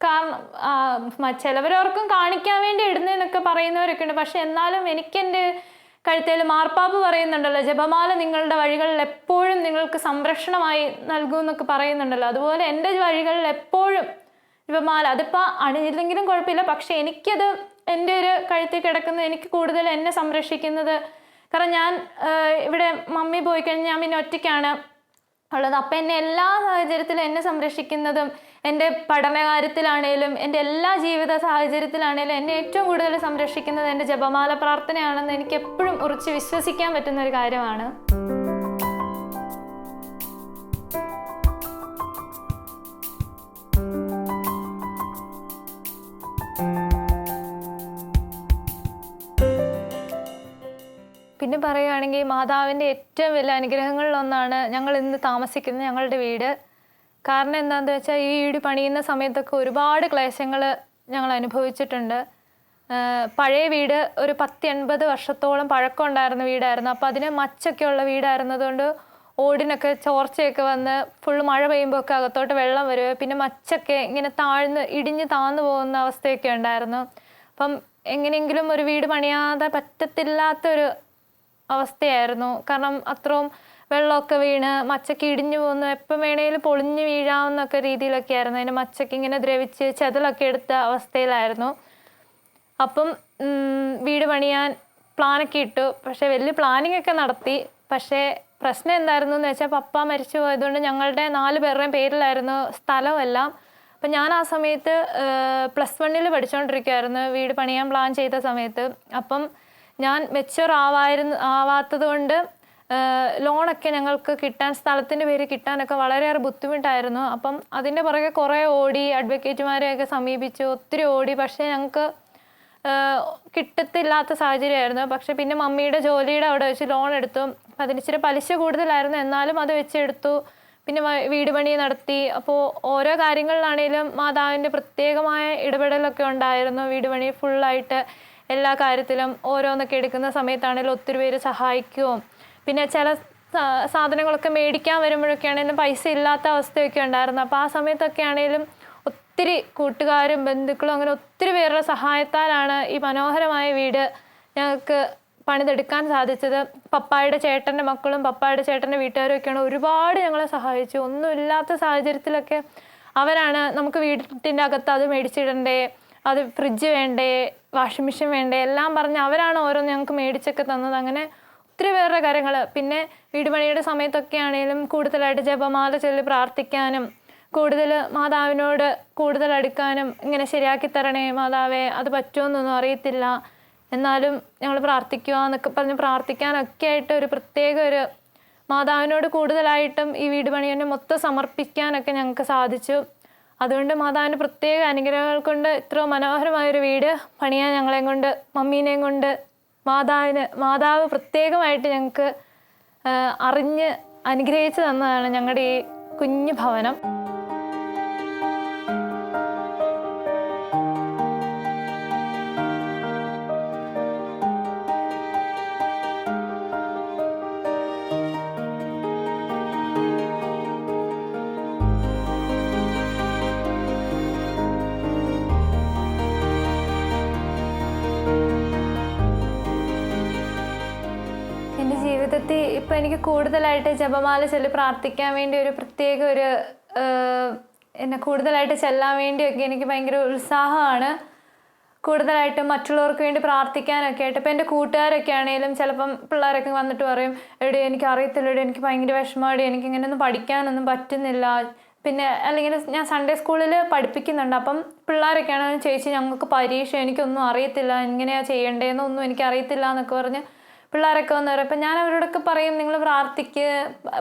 കാരണം ചിലവരോർക്കും കാണിക്കാൻ വേണ്ടി ഇടുന്നതെന്നൊക്കെ പറയുന്നവരൊക്കെ ഉണ്ട്. പക്ഷെ എന്നാലും എനിക്കെൻ്റെ കഴുത്തേൽ മാർപ്പാപ്പ് പറയുന്നുണ്ടല്ലോ, ജപമാല നിങ്ങളുടെ വഴികളിൽ എപ്പോഴും നിങ്ങൾക്ക് സംരക്ഷണമായി നൽകും എന്നൊക്കെ പറയുന്നുണ്ടല്ലോ. അതുപോലെ എൻ്റെ വഴികളിൽ എപ്പോഴും ജപമാല, അതിപ്പോൾ അണിഞ്ഞില്ലെങ്കിലും കുഴപ്പമില്ല, പക്ഷെ എനിക്കത് എൻ്റെ ഒരു കഴുത്തിൽ കിടക്കുന്നത് എനിക്ക് കൂടുതൽ എന്നെ സംരക്ഷിക്കുന്നത്. കാരണം ഞാൻ ഇവിടെ മമ്മി പോയി കഴിഞ്ഞാൽ ഞാൻ പിന്നെ ഒറ്റയ്ക്കാണ് ഉള്ളത്. അപ്പം എന്നെ എല്ലാ സാഹചര്യത്തിലും എന്നെ സംരക്ഷിക്കുന്നതും എൻ്റെ പഠനകാര്യത്തിലാണേലും എൻ്റെ എല്ലാ ജീവിത സാഹചര്യത്തിലാണേലും എന്നെ ഏറ്റവും കൂടുതൽ സംരക്ഷിക്കുന്നത് എൻ്റെ ജപമാല പ്രാർത്ഥനയാണെന്ന് എനിക്ക് എപ്പോഴും ഉറച്ച് വിശ്വസിക്കാൻ പറ്റുന്ന ഒരു കാര്യമാണ്. പിന്നെ പറയുകയാണെങ്കിൽ മാതാവിൻ്റെ ഏറ്റവും വലിയ അനുഗ്രഹങ്ങളിലൊന്നാണ് ഞങ്ങൾ ഇന്ന് താമസിക്കുന്ന ഞങ്ങളുടെ വീട്. കാരണം എന്താണെന്ന് വെച്ചാൽ ഈ വീട് പണിയുന്ന സമയത്തൊക്കെ ഒരുപാട് ക്ലേശങ്ങൾ ഞങ്ങൾ അനുഭവിച്ചിട്ടുണ്ട്. പഴയ വീട് ഒരു 80 വർഷത്തോളം പഴക്കം ഉണ്ടായിരുന്ന വീടായിരുന്നു. അപ്പോൾ അതിന് മച്ചൊക്കെ ഉള്ള വീടായിരുന്നതുകൊണ്ട് ഓടിനൊക്കെ ചോർച്ചയൊക്കെ വന്ന് ഫുള്ള് മഴ പെയ്യുമ്പോൾ ഒക്കെ അകത്തോട്ട് വെള്ളം വരുക, പിന്നെ മച്ചൊക്കെ ഇങ്ങനെ ഇടിഞ്ഞ് താന്നു പോകുന്ന അവസ്ഥയൊക്കെ ഉണ്ടായിരുന്നു. അപ്പം എങ്ങനെയെങ്കിലും ഒരു വീട് പണിയാതെ പറ്റത്തില്ലാത്തൊരു അവസ്ഥയായിരുന്നു. കാരണം അത്രയും വെള്ളമൊക്കെ വീണ് മച്ചയ്ക്ക് ഇടിഞ്ഞു പോകുന്നു, എപ്പം വേണേലും പൊളിഞ്ഞു വീഴാവുന്നൊക്കെ രീതിയിലൊക്കെ ആയിരുന്നു. അതിന് മച്ചയ്ക്ക് ഇങ്ങനെ ദ്രവിച്ച് ചെതലൊക്കെ എടുത്ത അവസ്ഥയിലായിരുന്നു. അപ്പം വീട് പണിയാൻ പ്ലാനൊക്കെ ഇട്ടു. പക്ഷേ വലിയ പ്ലാനിങ് ഒക്കെ നടത്തി. പക്ഷേ പ്രശ്നം എന്തായിരുന്നു എന്ന് വെച്ചാൽ പപ്പ മരിച്ചു പോയതുകൊണ്ട് ഞങ്ങളുടെ 4 പേരുടെയും പേരിലായിരുന്നു സ്ഥലമെല്ലാം. അപ്പം ഞാൻ ആ സമയത്ത് +1 പഠിച്ചുകൊണ്ടിരിക്കുമായിരുന്നു വീട് പണിയാൻ പ്ലാൻ ചെയ്ത സമയത്ത്. അപ്പം ഞാൻ മെച്യൂർ ആവാത്തത് കൊണ്ട് ലോണൊക്കെ ഞങ്ങൾക്ക് കിട്ടാൻ, സ്ഥലത്തിൻ്റെ പേര് കിട്ടാനൊക്കെ വളരെയേറെ ബുദ്ധിമുട്ടായിരുന്നു. അപ്പം അതിൻ്റെ പുറകെ കുറേ ഓടി, അഡ്വക്കേറ്റുമാരെയൊക്കെ സമീപിച്ചു, ഒത്തിരി ഓടി. പക്ഷേ ഞങ്ങൾക്ക് കിട്ടത്തില്ലാത്ത സാഹചര്യമായിരുന്നു. പക്ഷെ പിന്നെ മമ്മിയുടെ ജോലിയുടെ അവിടെ വെച്ച് ലോൺ എടുത്തു. അതിന് ഇച്ചിരി പലിശ കൂടുതലായിരുന്നു, എന്നാലും അത് വെച്ചെടുത്തു. പിന്നെ വീട് പണി നടത്തി. അപ്പോൾ ഓരോ കാര്യങ്ങളിലാണേലും മാതാവിൻ്റെ പ്രത്യേകമായ ഇടപെടലൊക്കെ ഉണ്ടായിരുന്നു. വീട് പണി ഫുള്ളായിട്ട് എല്ലാ കാര്യത്തിലും ഓരോന്നൊക്കെ എടുക്കുന്ന സമയത്താണേലും ഒത്തിരി പേര് സഹായിക്കുകയും, പിന്നെ ചില സാധനങ്ങളൊക്കെ മേടിക്കാൻ വരുമ്പോഴൊക്കെ ആണെങ്കിലും പൈസ ഇല്ലാത്ത അവസ്ഥയൊക്കെ ഉണ്ടായിരുന്നു. അപ്പോൾ ആ സമയത്തൊക്കെ ആണെങ്കിലും ഒത്തിരി കൂട്ടുകാരും ബന്ധുക്കളും അങ്ങനെ ഒത്തിരി പേരുടെ സഹായത്താലാണ് ഈ മനോഹരമായ വീട് ഞങ്ങൾക്ക് പണിതെടുക്കാൻ സാധിച്ചത്. പപ്പായുടെ ചേട്ടൻ്റെ മക്കളും പപ്പായുടെ ചേട്ടൻ്റെ വീട്ടുകാരും ഒക്കെയാണ് ഒരുപാട് ഞങ്ങളെ സഹായിച്ചു. ഒന്നുമില്ലാത്ത സാഹചര്യത്തിലൊക്കെ അവരാണ് നമുക്ക് വീട്ടിൻ്റെ അകത്ത് അത് മേടിച്ചിടണ്ടേ, അത് ഫ്രിഡ്ജ് വേണ്ടേ, വാഷിംഗ് മെഷീൻ വേണ്ടേ, എല്ലാം പറഞ്ഞ് അവരാണ് ഓരോന്ന് ഞങ്ങൾക്ക് മേടിച്ചൊക്കെ തന്നത്. അങ്ങനെ ഒത്തിരി പേരുടെ കാര്യങ്ങൾ. പിന്നെ വീട് പണിയുടെ സമയത്തൊക്കെ ആണെങ്കിലും കൂടുതലായിട്ട് ജപമാല ചൊല്ലി പ്രാർത്ഥിക്കാനും, കൂടുതൽ മാതാവിനോട് കൂടുതൽ അടുക്കാനും, ഇങ്ങനെ ശരിയാക്കി തരണേ മാതാവേ, അത് പറ്റുമെന്നൊന്നും അറിയത്തില്ല, എന്നാലും ഞങ്ങൾ പ്രാർത്ഥിക്കുക എന്നൊക്കെ പറഞ്ഞ് പ്രാർത്ഥിക്കാനൊക്കെ ആയിട്ട് ഒരു പ്രത്യേക ഒരു മാതാവിനോട് കൂടുതലായിട്ടും ഈ വീട് പണിയെ മൊത്തം സമർപ്പിക്കാനൊക്കെ ഞങ്ങൾക്ക് സാധിച്ചു. അതുകൊണ്ട് മാതാവിൻ്റെ പ്രത്യേക അനുഗ്രഹങ്ങൾ കൊണ്ട് ഇത്ര മനോഹരമായൊരു വീട് പണിയാൻ ഞങ്ങളെയും കൊണ്ട്, മമ്മീനെയും കൊണ്ട് മാതാവ് പ്രത്യേകമായിട്ട് ഞങ്ങൾക്ക് അറിഞ്ഞ് അനുഗ്രഹിച്ചു തന്നതാണ് ഞങ്ങളുടെ ഈ കുഞ്ഞു ഭവനം. ജീവിതത്തിൽ ഇപ്പം എനിക്ക് കൂടുതലായിട്ട് ജപമാല ചൊല്ലി പ്രാർത്ഥിക്കാൻ വേണ്ടി ഒരു പ്രത്യേക ഒരു എന്നെ കൂടുതലായിട്ട് ചെല്ലാൻ വേണ്ടിയൊക്കെ എനിക്ക് ഭയങ്കര ഉത്സാഹമാണ്. കൂടുതലായിട്ട് മറ്റുള്ളവർക്ക് വേണ്ടി പ്രാർത്ഥിക്കാനൊക്കെ ആയിട്ട്. ഇപ്പം എൻ്റെ കൂട്ടുകാരൊക്കെ ആണെങ്കിലും ചിലപ്പം പിള്ളേരൊക്കെ വന്നിട്ട് പറയും, എടി എനിക്ക് അറിയത്തില്ല, എടി എനിക്ക് ഭയങ്കര വിഷമമാടി, എനിക്ക് ഇങ്ങനെയൊന്നും പഠിക്കാനൊന്നും പറ്റുന്നില്ല. പിന്നെ അല്ലെങ്കിൽ ഞാൻ സൺഡേ സ്കൂളിൽ പഠിപ്പിക്കുന്നുണ്ട്. അപ്പം പിള്ളേരൊക്കെ ആണെങ്കിലും ചേച്ചി ഞങ്ങൾക്ക് പരീക്ഷ, എനിക്കൊന്നും അറിയത്തില്ല, എങ്ങനെയാണ് ചെയ്യേണ്ടതെന്നൊന്നും എനിക്ക് അറിയത്തില്ല എന്നൊക്കെ പറഞ്ഞ് പിള്ളേരൊക്കെ വന്ന് പറയും. അപ്പം ഞാൻ അവരോടൊക്കെ പറയും, നിങ്ങൾ പ്രാർത്ഥിക്ക്,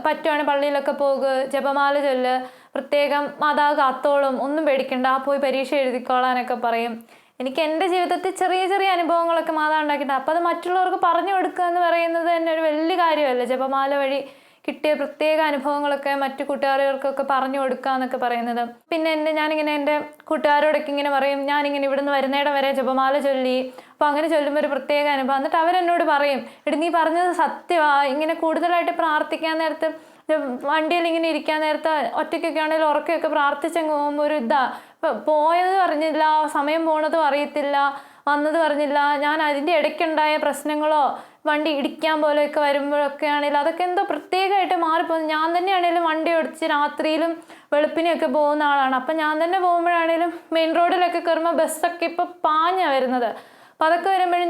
പറ്റുവാണെങ്കിൽ പള്ളിയിലൊക്കെ പോകുക, ജപമാല ചൊല്ല്, പ്രത്യേകം മാതാവ് കാത്തോളും, ഒന്നും പേടിക്കണ്ട, പോയി പരീക്ഷ എഴുതിക്കോളാനൊക്കെ പറയും. എനിക്ക് എൻ്റെ ജീവിതത്തിൽ ചെറിയ ചെറിയ അനുഭവങ്ങളൊക്കെ മാതാവ് ഉണ്ടാക്കിയിട്ടുണ്ട്. അപ്പോൾ അത് മറ്റുള്ളവർക്ക് പറഞ്ഞു കൊടുക്കുക എന്ന് പറയുന്നത് തന്നെ ഒരു വലിയ കാര്യമല്ലേ. ജപമാല വഴി കിട്ടിയ പ്രത്യേക അനുഭവങ്ങളൊക്കെ മറ്റു കൂട്ടുകാർക്കൊക്കെ പറഞ്ഞു കൊടുക്കുക എന്നൊക്കെ പറയുന്നത്. പിന്നെ ഞാനിങ്ങനെ എൻ്റെ കൂട്ടുകാരോടൊക്കെ ഇങ്ങനെ പറയും, ഞാനിങ്ങനെ ഇവിടുന്ന് വരുന്നിടം വരെ ജപമാല ചൊല്ലി. അപ്പോൾ അങ്ങനെ ചൊല്ലുമ്പോൾ ഒരു പ്രത്യേക അനുഭവം. എന്നിട്ട് അവരെന്നോട് പറയും, എടി നീ പറഞ്ഞത് സത്യമാണ്. ഇങ്ങനെ കൂടുതലായിട്ട് പ്രാർത്ഥിക്കാൻ നേരത്ത്, വണ്ടിയിൽ ഇങ്ങനെ ഇരിക്കാൻ നേരത്ത് ഒറ്റയ്ക്കൊക്കെ ആണെങ്കിലും ഉറക്കമൊക്കെ പ്രാർത്ഥിച്ചങ്ങ് പോകുമ്പോൾ ഒരു പോയത് അറിഞ്ഞില്ല, സമയം പോണതും അറിയത്തില്ല, വന്നത് അറിഞ്ഞില്ല. ഞാൻ അതിൻ്റെ ഇടയ്ക്കുണ്ടായ പ്രശ്നങ്ങളോ വണ്ടി ഇടിക്കാൻ പോലെയൊക്കെ വരുമ്പോഴൊക്കെ ആണെങ്കിലും അതൊക്കെ എന്തോ പ്രത്യേകമായിട്ട് മാറിപ്പോകുന്നു. ഞാൻ തന്നെയാണെങ്കിലും വണ്ടി ഓടിച്ച് രാത്രിയിലും വെളുപ്പിനെയൊക്കെ പോകുന്ന ആളാണ്. അപ്പം ഞാൻ തന്നെ പോകുമ്പോഴാണെങ്കിലും മെയിൻ റോഡിലൊക്കെ കയറുമ്പോൾ ബസ്സൊക്കെ ഇപ്പോൾ പാഞ്ഞാണ് വരുന്നത്. അപ്പം അതൊക്കെ വരുമ്പോഴും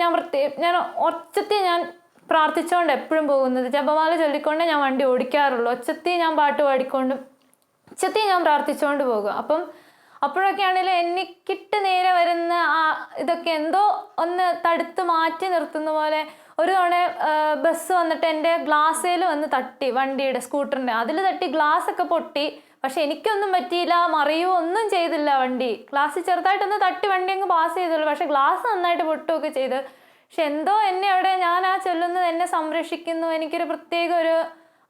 ഞാൻ ഒച്ചത്തിൽ ഞാൻ പ്രാർത്ഥിച്ചുകൊണ്ട് എപ്പോഴും പോകുന്നത്. ജപമാല ചൊല്ലിക്കൊണ്ടേ ഞാൻ വണ്ടി ഓടിക്കാറുള്ളൂ. ഒച്ചത്തിൽ ഞാൻ പാട്ട് പാടിക്കൊണ്ടും ഒച്ചത്തിൽ ഞാൻ പ്രാർത്ഥിച്ചുകൊണ്ട് പോകും. അപ്പം അപ്പോഴൊക്കെ ആണെങ്കിലും എനിക്കിട്ട് നേരെ വരുന്ന ഇതൊക്കെ എന്തോ ഒന്ന് തടുത്ത് മാറ്റി നിർത്തുന്ന പോലെ. ഒരു തവണ ബസ് വന്നിട്ട് എൻ്റെ ഗ്ലാസ്സിൽ വന്ന് തട്ടി, വണ്ടിയുടെ സ്കൂട്ടറിൻ്റെ അതിൽ തട്ടി, ഗ്ലാസ്സൊക്കെ പൊട്ടി. പക്ഷെ എനിക്കൊന്നും പറ്റിയില്ല, മറിയോ ഒന്നും ചെയ്തില്ല. വണ്ടി ഗ്ലാസ് ചെറുതായിട്ടൊന്ന് തട്ടി വണ്ടി അങ്ങ് പാസ് ചെയ്തുള്ളൂ. പക്ഷെ ഗ്ലാസ് നന്നായിട്ട് പൊട്ടുകയൊക്കെ ചെയ്ത്. പക്ഷെ എന്തോ എന്നെ അവിടെ, ഞാൻ ചൊല്ലുന്നത് എന്നെ സംരക്ഷിക്കുന്നു, എനിക്കൊരു പ്രത്യേക ഒരു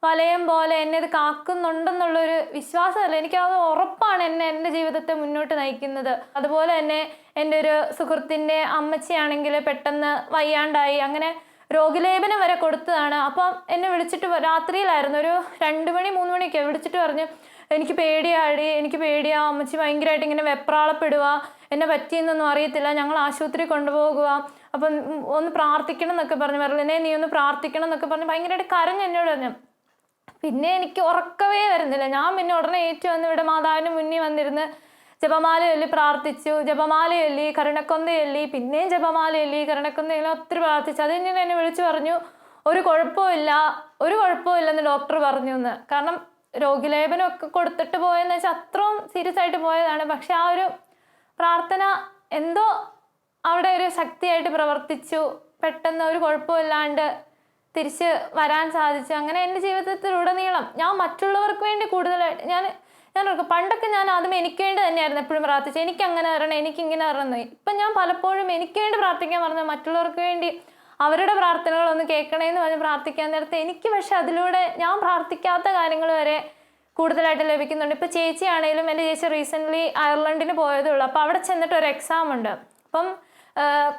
വലയം പോലെ എന്നെ ഇത് കാക്കുന്നുണ്ടെന്നുള്ളൊരു വിശ്വാസമല്ല, എനിക്കത് ഉറപ്പാണ് എൻ്റെ ജീവിതത്തെ മുന്നോട്ട് നയിക്കുന്നത്. അതുപോലെ തന്നെ എൻ്റെ ഒരു സുഹൃത്തിൻ്റെ അമ്മച്ചിയാണെങ്കിൽ പെട്ടെന്ന് വയ്യാണ്ടായി, അങ്ങനെ രോഗിലേപനം വരെ കൊടുത്തതാണ്. അപ്പം എന്നെ വിളിച്ചിട്ട്, രാത്രിയിലായിരുന്നു, ഒരു 2 മണി 3 മണിയൊക്കെ വിളിച്ചിട്ട് പറഞ്ഞു, എനിക്ക് പേടിയാടി, എനിക്ക് പേടിയാ, അമ്മച്ചി ഭയങ്കരമായിട്ട് ഇങ്ങനെ വെപ്രാളപ്പെടുക, എന്നെ പറ്റിയെന്നൊന്നും അറിയത്തില്ല, ഞങ്ങൾ ആശുപത്രി കൊണ്ടുപോകുക, അപ്പം ഒന്ന് പ്രാർത്ഥിക്കണം എന്നൊക്കെ പറഞ്ഞു, മെർലിനെ നീ ഒന്ന് പ്രാർത്ഥിക്കണം എന്നൊക്കെ പറഞ്ഞ് ഭയങ്കരമായിട്ട് കരഞ്ഞ് എന്നോട് പറഞ്ഞു. പിന്നെ എനിക്ക് ഉറക്കവേ വരുന്നില്ല. ഞാൻ പിന്നെ ഉടനെ വന്ന് ഇവിടെ മാതാവിന് മുന്നിൽ വന്നിരുന്ന് ജപമാല ചൊല്ലി പ്രാർത്ഥിച്ചു. ജപമാല ചൊല്ലി, കരുണക്കൊന്ത ചൊല്ലി, പിന്നെയും ജപമാല ചൊല്ലി, കരുണക്കൊന്ത ചൊല്ലി, ഒത്തിരി പ്രാർത്ഥിച്ചു. അത് കഴിഞ്ഞ് എന്നെ വിളിച്ചു പറഞ്ഞു, ഒരു കുഴപ്പമില്ലെന്ന് ഡോക്ടർ പറഞ്ഞു എന്ന്. കാരണം രോഗിലേപനമൊക്കെ കൊടുത്തിട്ട് പോയെന്ന് വെച്ചാൽ അത്രയും സീരിയസ് ആയിട്ട് പോയതാണ്. പക്ഷെ ആ ഒരു പ്രാർത്ഥന എന്തോ അവിടെ ഒരു ശക്തിയായിട്ട് പ്രവർത്തിച്ചു. പെട്ടെന്ന് ഒരു കുഴപ്പമില്ലാണ്ട് തിരിച്ച് വരാൻ സാധിച്ചു. അങ്ങനെ എൻ്റെ ജീവിതത്തിലുടനീളം ഞാൻ മറ്റുള്ളവർക്ക് വേണ്ടി കൂടുതലായിട്ട് ഞാൻ പണ്ടൊക്കെ ഞാൻ ആദ്യം എനിക്ക് വേണ്ടി തന്നെയായിരുന്നു എപ്പോഴും പ്രാർത്ഥിച്ചത്. എനിക്ക് അങ്ങനെ വരണം, എനിക്കിങ്ങനെ വരണം. ഇപ്പം ഞാൻ പലപ്പോഴും എനിക്ക് വേണ്ടി പ്രാർത്ഥിക്കാൻ പറഞ്ഞു, മറ്റുള്ളവർക്ക് വേണ്ടി അവരുടെ പ്രാർത്ഥനകളൊന്ന് കേൾക്കണേന്ന് പറഞ്ഞ് പ്രാർത്ഥിക്കാൻ നേരത്തെ എനിക്ക് പക്ഷെ അതിലൂടെ ഞാൻ പ്രാർത്ഥിക്കാത്ത കാര്യങ്ങൾ വരെ കൂടുതലായിട്ട് ലഭിക്കുന്നുണ്ട്. ഇപ്പോൾ ചേച്ചി ആണെങ്കിലും, എൻ്റെ ചേച്ചി റീസെൻ്റ്ലി അയർലൻഡിന് പോയതേ ഉള്ളൂ. അപ്പോൾ അവിടെ ചെന്നിട്ട് ഒരു എക്സാം ഉണ്ട്. അപ്പം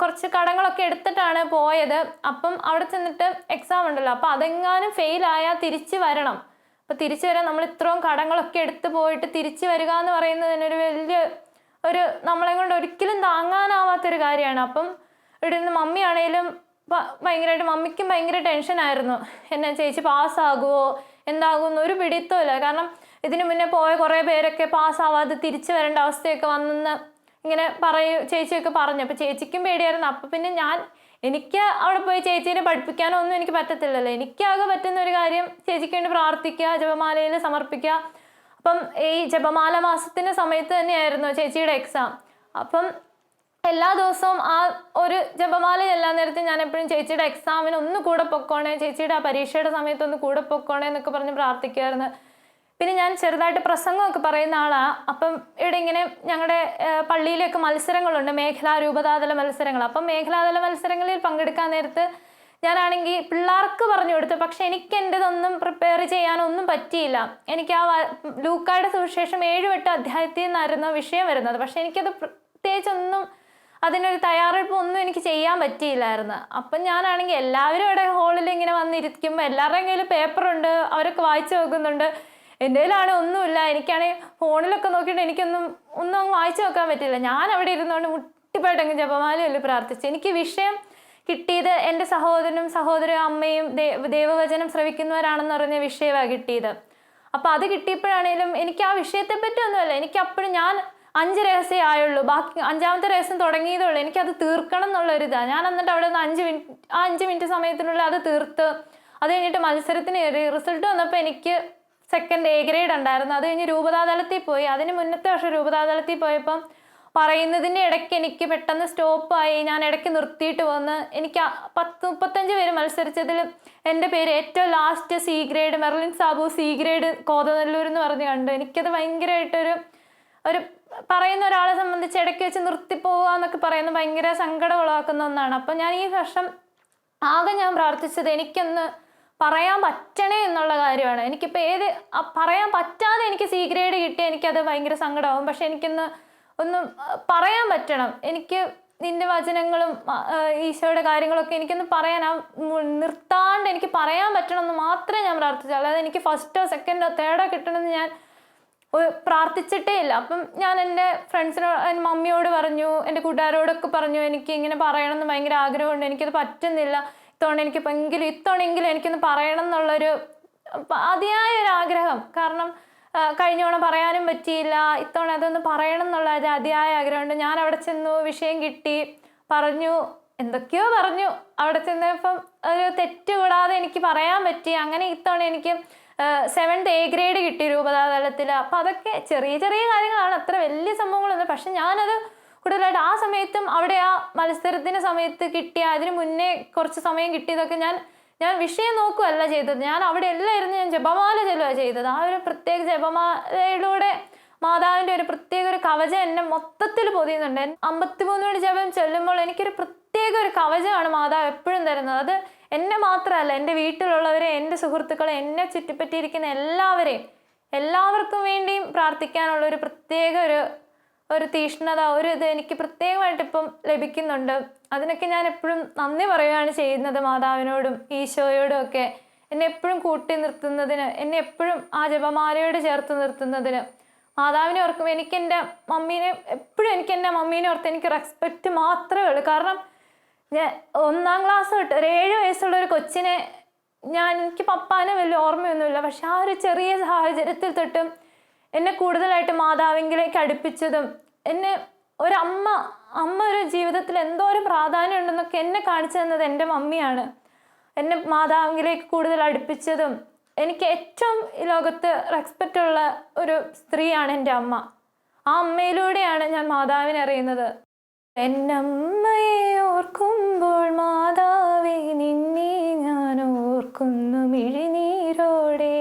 കുറച്ച് കടങ്ങളൊക്കെ എടുത്തിട്ടാണ് പോയത്. അപ്പം അവിടെ ചെന്നിട്ട് എക്സാം ഉണ്ടല്ലോ, അപ്പോൾ അതെങ്ങാനും ഫെയിലായാൽ തിരിച്ച് വരണം. അപ്പോൾ തിരിച്ചു വരാൻ നമ്മൾ ഇത്രയും കടങ്ങളൊക്കെ എടുത്ത് പോയിട്ട് തിരിച്ചു വരിക എന്ന് പറയുന്നത് തന്നെ ഒരു നമ്മളെ കൊണ്ട് ഒരിക്കലും താങ്ങാനാവാത്തൊരു കാര്യമാണ്. അപ്പം ഇവിടെ നിന്ന് മമ്മിയാണേലും ഭയങ്കരമായിട്ട്, മമ്മിക്കും ഭയങ്കര ടെൻഷനായിരുന്നു, എന്നെ ചേച്ചി പാസ്സാകുമോ എന്താകുമെന്ന് ഒരു പിടിത്തമില്ല. കാരണം ഇതിനു മുന്നേ പോയ കുറേ പേരൊക്കെ പാസ്സാവാതെ തിരിച്ചു വരേണ്ട അവസ്ഥയൊക്കെ വന്നെന്ന് ഇങ്ങനെ ചേച്ചിയൊക്കെ പറഞ്ഞു. അപ്പോൾ ചേച്ചിക്കും പേടിയായിരുന്നു. അപ്പം പിന്നെ എനിക്ക് അവിടെ പോയി ചേച്ചീനെ പഠിപ്പിക്കാനോ ഒന്നും എനിക്ക് പറ്റത്തില്ലല്ലോ. എനിക്കാകെ പറ്റുന്ന ഒരു കാര്യം ചേച്ചിക്ക് വേണ്ടി പ്രാർത്ഥിക്കുക, ജപമാലയിൽ സമർപ്പിക്കുക. അപ്പം ഈ ജപമാല മാസത്തിൻ്റെ സമയത്ത് തന്നെയായിരുന്നു ചേച്ചിയുടെ എക്സാം. അപ്പം എല്ലാ ദിവസവും ആ ഒരു ജപമാല ചെല്ലാൻ നേരത്തെ ഞാൻ എപ്പോഴും ചേച്ചിയുടെ എക്സാമിന് ഒന്ന് കൂടെ പൊക്കോണേ, ചേച്ചിയുടെ ആ പരീക്ഷയുടെ സമയത്ത് ഒന്ന് കൂടെ പൊക്കോണേ എന്നൊക്കെ പറഞ്ഞ് പ്രാർത്ഥിക്കുമായിരുന്നു. പിന്നെ ഞാൻ ചെറുതായിട്ട് പ്രസംഗമൊക്കെ പറയുന്ന ആളാണ്. അപ്പം ഇവിടെ ഇങ്ങനെ ഞങ്ങളുടെ പള്ളിയിലൊക്കെ മത്സരങ്ങളുണ്ട്, മേഖലാ രൂപതാതല മത്സരങ്ങൾ. അപ്പം മേഖലാതല മത്സരങ്ങളിൽ പങ്കെടുക്കാൻ നേരത്ത് ഞാനാണെങ്കിൽ പിള്ളേർക്ക് പറഞ്ഞു കൊടുത്തു. പക്ഷെ എനിക്ക് എൻ്റെതൊന്നും പ്രിപ്പയർ ചെയ്യാനൊന്നും പറ്റിയില്ല. എനിക്ക് ആ ലൂക്കായുടെ സുവിശേഷം 7-8 അധ്യായത്തിൽ നിന്നായിരുന്നു വിഷയം വരുന്നത്. പക്ഷെ എനിക്കത് പ്രത്യേകിച്ചൊന്നും അതിനൊരു തയ്യാറെടുപ്പ് ഒന്നും എനിക്ക് ചെയ്യാൻ പറ്റിയില്ലായിരുന്നു. അപ്പം ഞാനാണെങ്കിൽ എല്ലാവരും ഇവിടെ ഹോളിൽ ഇങ്ങനെ വന്നിരിക്കുമ്പോൾ എല്ലാവരുടെയും കയ്യിൽ പേപ്പറുണ്ട്, അവരൊക്കെ വായിച്ചു നോക്കുന്നുണ്ട്. എൻ്റെ കയ്യിലാണെങ്കിൽ ഒന്നുമില്ല. എനിക്കാണെങ്കിൽ ഫോണിലൊക്കെ നോക്കിയിട്ട് എനിക്കൊന്നും വായിച്ചു നോക്കാൻ പറ്റില്ല. ഞാൻ അവിടെ ഇരുന്നുകൊണ്ട് മുട്ടിപ്പായിട്ടങ്ങ് ജപമാല ചൊല്ലി പ്രാർത്ഥിച്ചു. എനിക്ക് വിഷയം കിട്ടിയത് എൻ്റെ സഹോദരനും സഹോദരനും അമ്മയും ദൈവവചനം ശ്രവിക്കുന്നവരാണെന്ന് പറഞ്ഞ വിഷയമാണ് കിട്ടിയത്. അപ്പം അത് കിട്ടിയപ്പോഴാണേലും എനിക്ക് ആ വിഷയത്തെ പറ്റി ഒന്നുമല്ല, എനിക്ക് അപ്പോഴും ഞാൻ 5 രഹസ്യം ആയുള്ളൂ, ബാക്കി 5ാമത്തെ രഹസ്യം തുടങ്ങിയതേ ഉള്ളൂ. എനിക്കത് തീർക്കണം എന്നുള്ളൊരിതാണ്. ഞാൻ എന്നിട്ട് അവിടെ നിന്ന് 5 മിനിറ്റ് സമയത്തിനുള്ളിൽ അത് തീർത്ത് അത് കഴിഞ്ഞിട്ട് മത്സരത്തിന് കയറി. റിസൾട്ട് വന്നപ്പോൾ എനിക്ക് സെക്കൻഡ് A ഗ്രേഡ് ഉണ്ടായിരുന്നു. അത് കഴിഞ്ഞ് രൂപതാതലത്തിൽ പോയി. അതിന് മുന്നത്തെ വർഷം രൂപതാതലത്തിൽ പോയപ്പം പറയുന്നതിൻ്റെ ഇടയ്ക്ക് എനിക്ക് പെട്ടെന്ന് സ്റ്റോപ്പായി. ഞാൻ ഇടയ്ക്ക് നിർത്തിയിട്ട് വന്ന് എനിക്ക് 30-35 പേര് മത്സരിച്ചതിൽ എൻ്റെ പേര് ഏറ്റവും last C grade, Merlin Sabu C grade Kothanallur എന്ന് പറഞ്ഞ് കണ്ടു. എനിക്കത് ഭയങ്കരമായിട്ടൊരു പറയുന്ന ഒരാളെ സംബന്ധിച്ച് ഇടയ്ക്ക് വെച്ച് നിർത്തിപ്പോവുക എന്നൊക്കെ പറയുന്നത് ഭയങ്കര സങ്കടം ഉളവാക്കുന്ന ഒന്നാണ്. അപ്പം ഞാൻ ഈ വർഷം ആകെ ഞാൻ പ്രാർത്ഥിച്ചത് എനിക്കൊന്ന് പറയാൻ പറ്റണേ എന്നുള്ള കാര്യമാണ്. എനിക്കിപ്പോൾ പറയാൻ പറ്റാതെ എനിക്ക് C ഗ്രേഡ് കിട്ടിയാൽ എനിക്കത് ഭയങ്കര സങ്കടമാവും. പക്ഷെ ഒന്ന് പറയാൻ പറ്റണം. എനിക്ക് നിന്റെ വചനങ്ങളും ഈശോയുടെ കാര്യങ്ങളൊക്കെ എനിക്കൊന്ന് പറയാൻ നിർത്താണ്ട് എനിക്ക് പറയാൻ പറ്റണം എന്ന് മാത്രമേ ഞാൻ പ്രാർത്ഥിച്ചു. അല്ലാതെ എനിക്ക് ഫസ്റ്റോ സെക്കൻഡോ തേർഡോ കിട്ടണമെന്ന് ഞാൻ പ്രാർത്ഥിച്ചിട്ടേ ഇല്ല. അപ്പം ഞാൻ എൻ്റെ ഫ്രണ്ട്സിനോട്, എൻ്റെ മമ്മിയോട് പറഞ്ഞു, എൻ്റെ കൂട്ടുകാരോടൊക്കെ പറഞ്ഞു എനിക്ക് ഇങ്ങനെ പറയണമെന്ന് ഭയങ്കര ആഗ്രഹമുണ്ട്, എനിക്കത് പറ്റുന്നില്ല, ഇത്തവണെങ്കിലും എനിക്കൊന്ന് പറയണം എന്നുള്ളൊരു അതിയായ ഒരു ആഗ്രഹം. കാരണം കഴിഞ്ഞ തവണ പറയാനും പറ്റിയില്ല, ഇത്തവണ അതൊന്ന് പറയണം എന്നുള്ള ഒരു അതിയായ ആഗ്രഹമുണ്ട്. ഞാൻ അവിടെ ചെന്നു, വിഷയം കിട്ടി, പറഞ്ഞു, എന്തൊക്കെയോ പറഞ്ഞു. അവിടെ ചെന്നപ്പം ഒരു തെറ്റ് കൂടാതെ എനിക്ക് പറയാൻ പറ്റി. അങ്ങനെ ഇത്തവണ എനിക്ക് 7th A ഗ്രേഡ് കിട്ടി രൂപതാതലത്തിൽ. അപ്പം അതൊക്കെ ചെറിയ ചെറിയ കാര്യങ്ങളാണ്, അത്ര വലിയ സംഭവങ്ങളൊന്നും. പക്ഷെ ഞാനത് കൂടുതലായിട്ട് ആ സമയത്തും അവിടെ ആ മത്സരത്തിന് സമയത്ത് കിട്ടിയ, അതിന് മുന്നേ കുറച്ച് സമയം കിട്ടിയതൊക്കെ ഞാൻ വിഷയം നോക്കുകയല്ല ചെയ്തത്. ഞാൻ അവിടെ എല്ലാം ഇരുന്ന് ഞാൻ ജപമാല ചെല്ലുക ചെയ്തത്. ആ ഒരു പ്രത്യേക ജപമാലയിലൂടെ മാതാവിൻ്റെ ഒരു പ്രത്യേക ഒരു കവചം എന്നെ മൊത്തത്തിൽ പൊതിയുന്നുണ്ട്. 53 മണി ജപം ചൊല്ലുമ്പോൾ എനിക്കൊരു പ്രത്യേക ഒരു കവചമാണ് മാതാവ് എപ്പോഴും തരുന്നത്. അത് എന്നെ മാത്രമല്ല, എൻ്റെ വീട്ടിലുള്ളവരെ, എൻ്റെ സുഹൃത്തുക്കളെ, എന്നെ ചുറ്റിപ്പറ്റിയിരിക്കുന്ന എല്ലാവർക്കും വേണ്ടിയും പ്രാർത്ഥിക്കാനുള്ള ഒരു പ്രത്യേക ഒരു തീഷ്ണത, ഇത് എനിക്ക് പ്രത്യേകമായിട്ട് ഇപ്പം ലഭിക്കുന്നുണ്ട്. അതിനൊക്കെ ഞാൻ എപ്പോഴും നന്ദി പറയുകയാണ് ചെയ്യുന്നത് മാതാവിനോടും ഈശോയോടും ഒക്കെ, എന്നെ എപ്പോഴും കൂട്ടി നിർത്തുന്നതിന്, എന്നെ എപ്പോഴും ആ ജപമാലയോട് ചേർത്ത് നിർത്തുന്നതിന്. മാതാവിനെ ഓർക്കും എനിക്ക് എൻ്റെ മമ്മീനെ ഓർത്ത് എനിക്ക് റെസ്പെക്റ്റ് മാത്രമേ ഉള്ളൂ. കാരണം ഞാൻ 1ാം ക്ലാസ് തൊട്ട് ഒരു 7 വയസ്സുള്ള ഒരു കൊച്ചിനെ എനിക്ക് പപ്പാനെ വലിയ ഓർമ്മയൊന്നുമില്ല, പക്ഷെ ആ ഒരു ചെറിയ സാഹചര്യത്തിൽ തൊട്ടും എന്നെ കൂടുതലായിട്ട് മാതാവിങ്കിലേക്ക് അടുപ്പിച്ചതും, എന്നെ അമ്മ ഒരു ജീവിതത്തിൽ എന്തോരം പ്രാധാന്യം ഉണ്ടെന്നൊക്കെ എന്നെ കാണിച്ചു തന്നത് എൻ്റെ മമ്മിയാണ്. എന്നെ മാതാവിങ്കിലേക്ക് കൂടുതൽ അടുപ്പിച്ചതും, എനിക്ക് ഏറ്റവും ഈ ലോകത്ത് റെസ്പെക്റ്റ് ഉള്ള ഒരു സ്ത്രീയാണ് എൻ്റെ അമ്മ. ആ അമ്മയിലൂടെയാണ് ഞാൻ മാതാവിനെ അറിയുന്നത്. എന്നമ്മയെ ഓർക്കുമ്പോൾ മാതാവേ നിന്നെ ഞാൻ ഓർക്കുന്നു മിഴിനീരോടെ.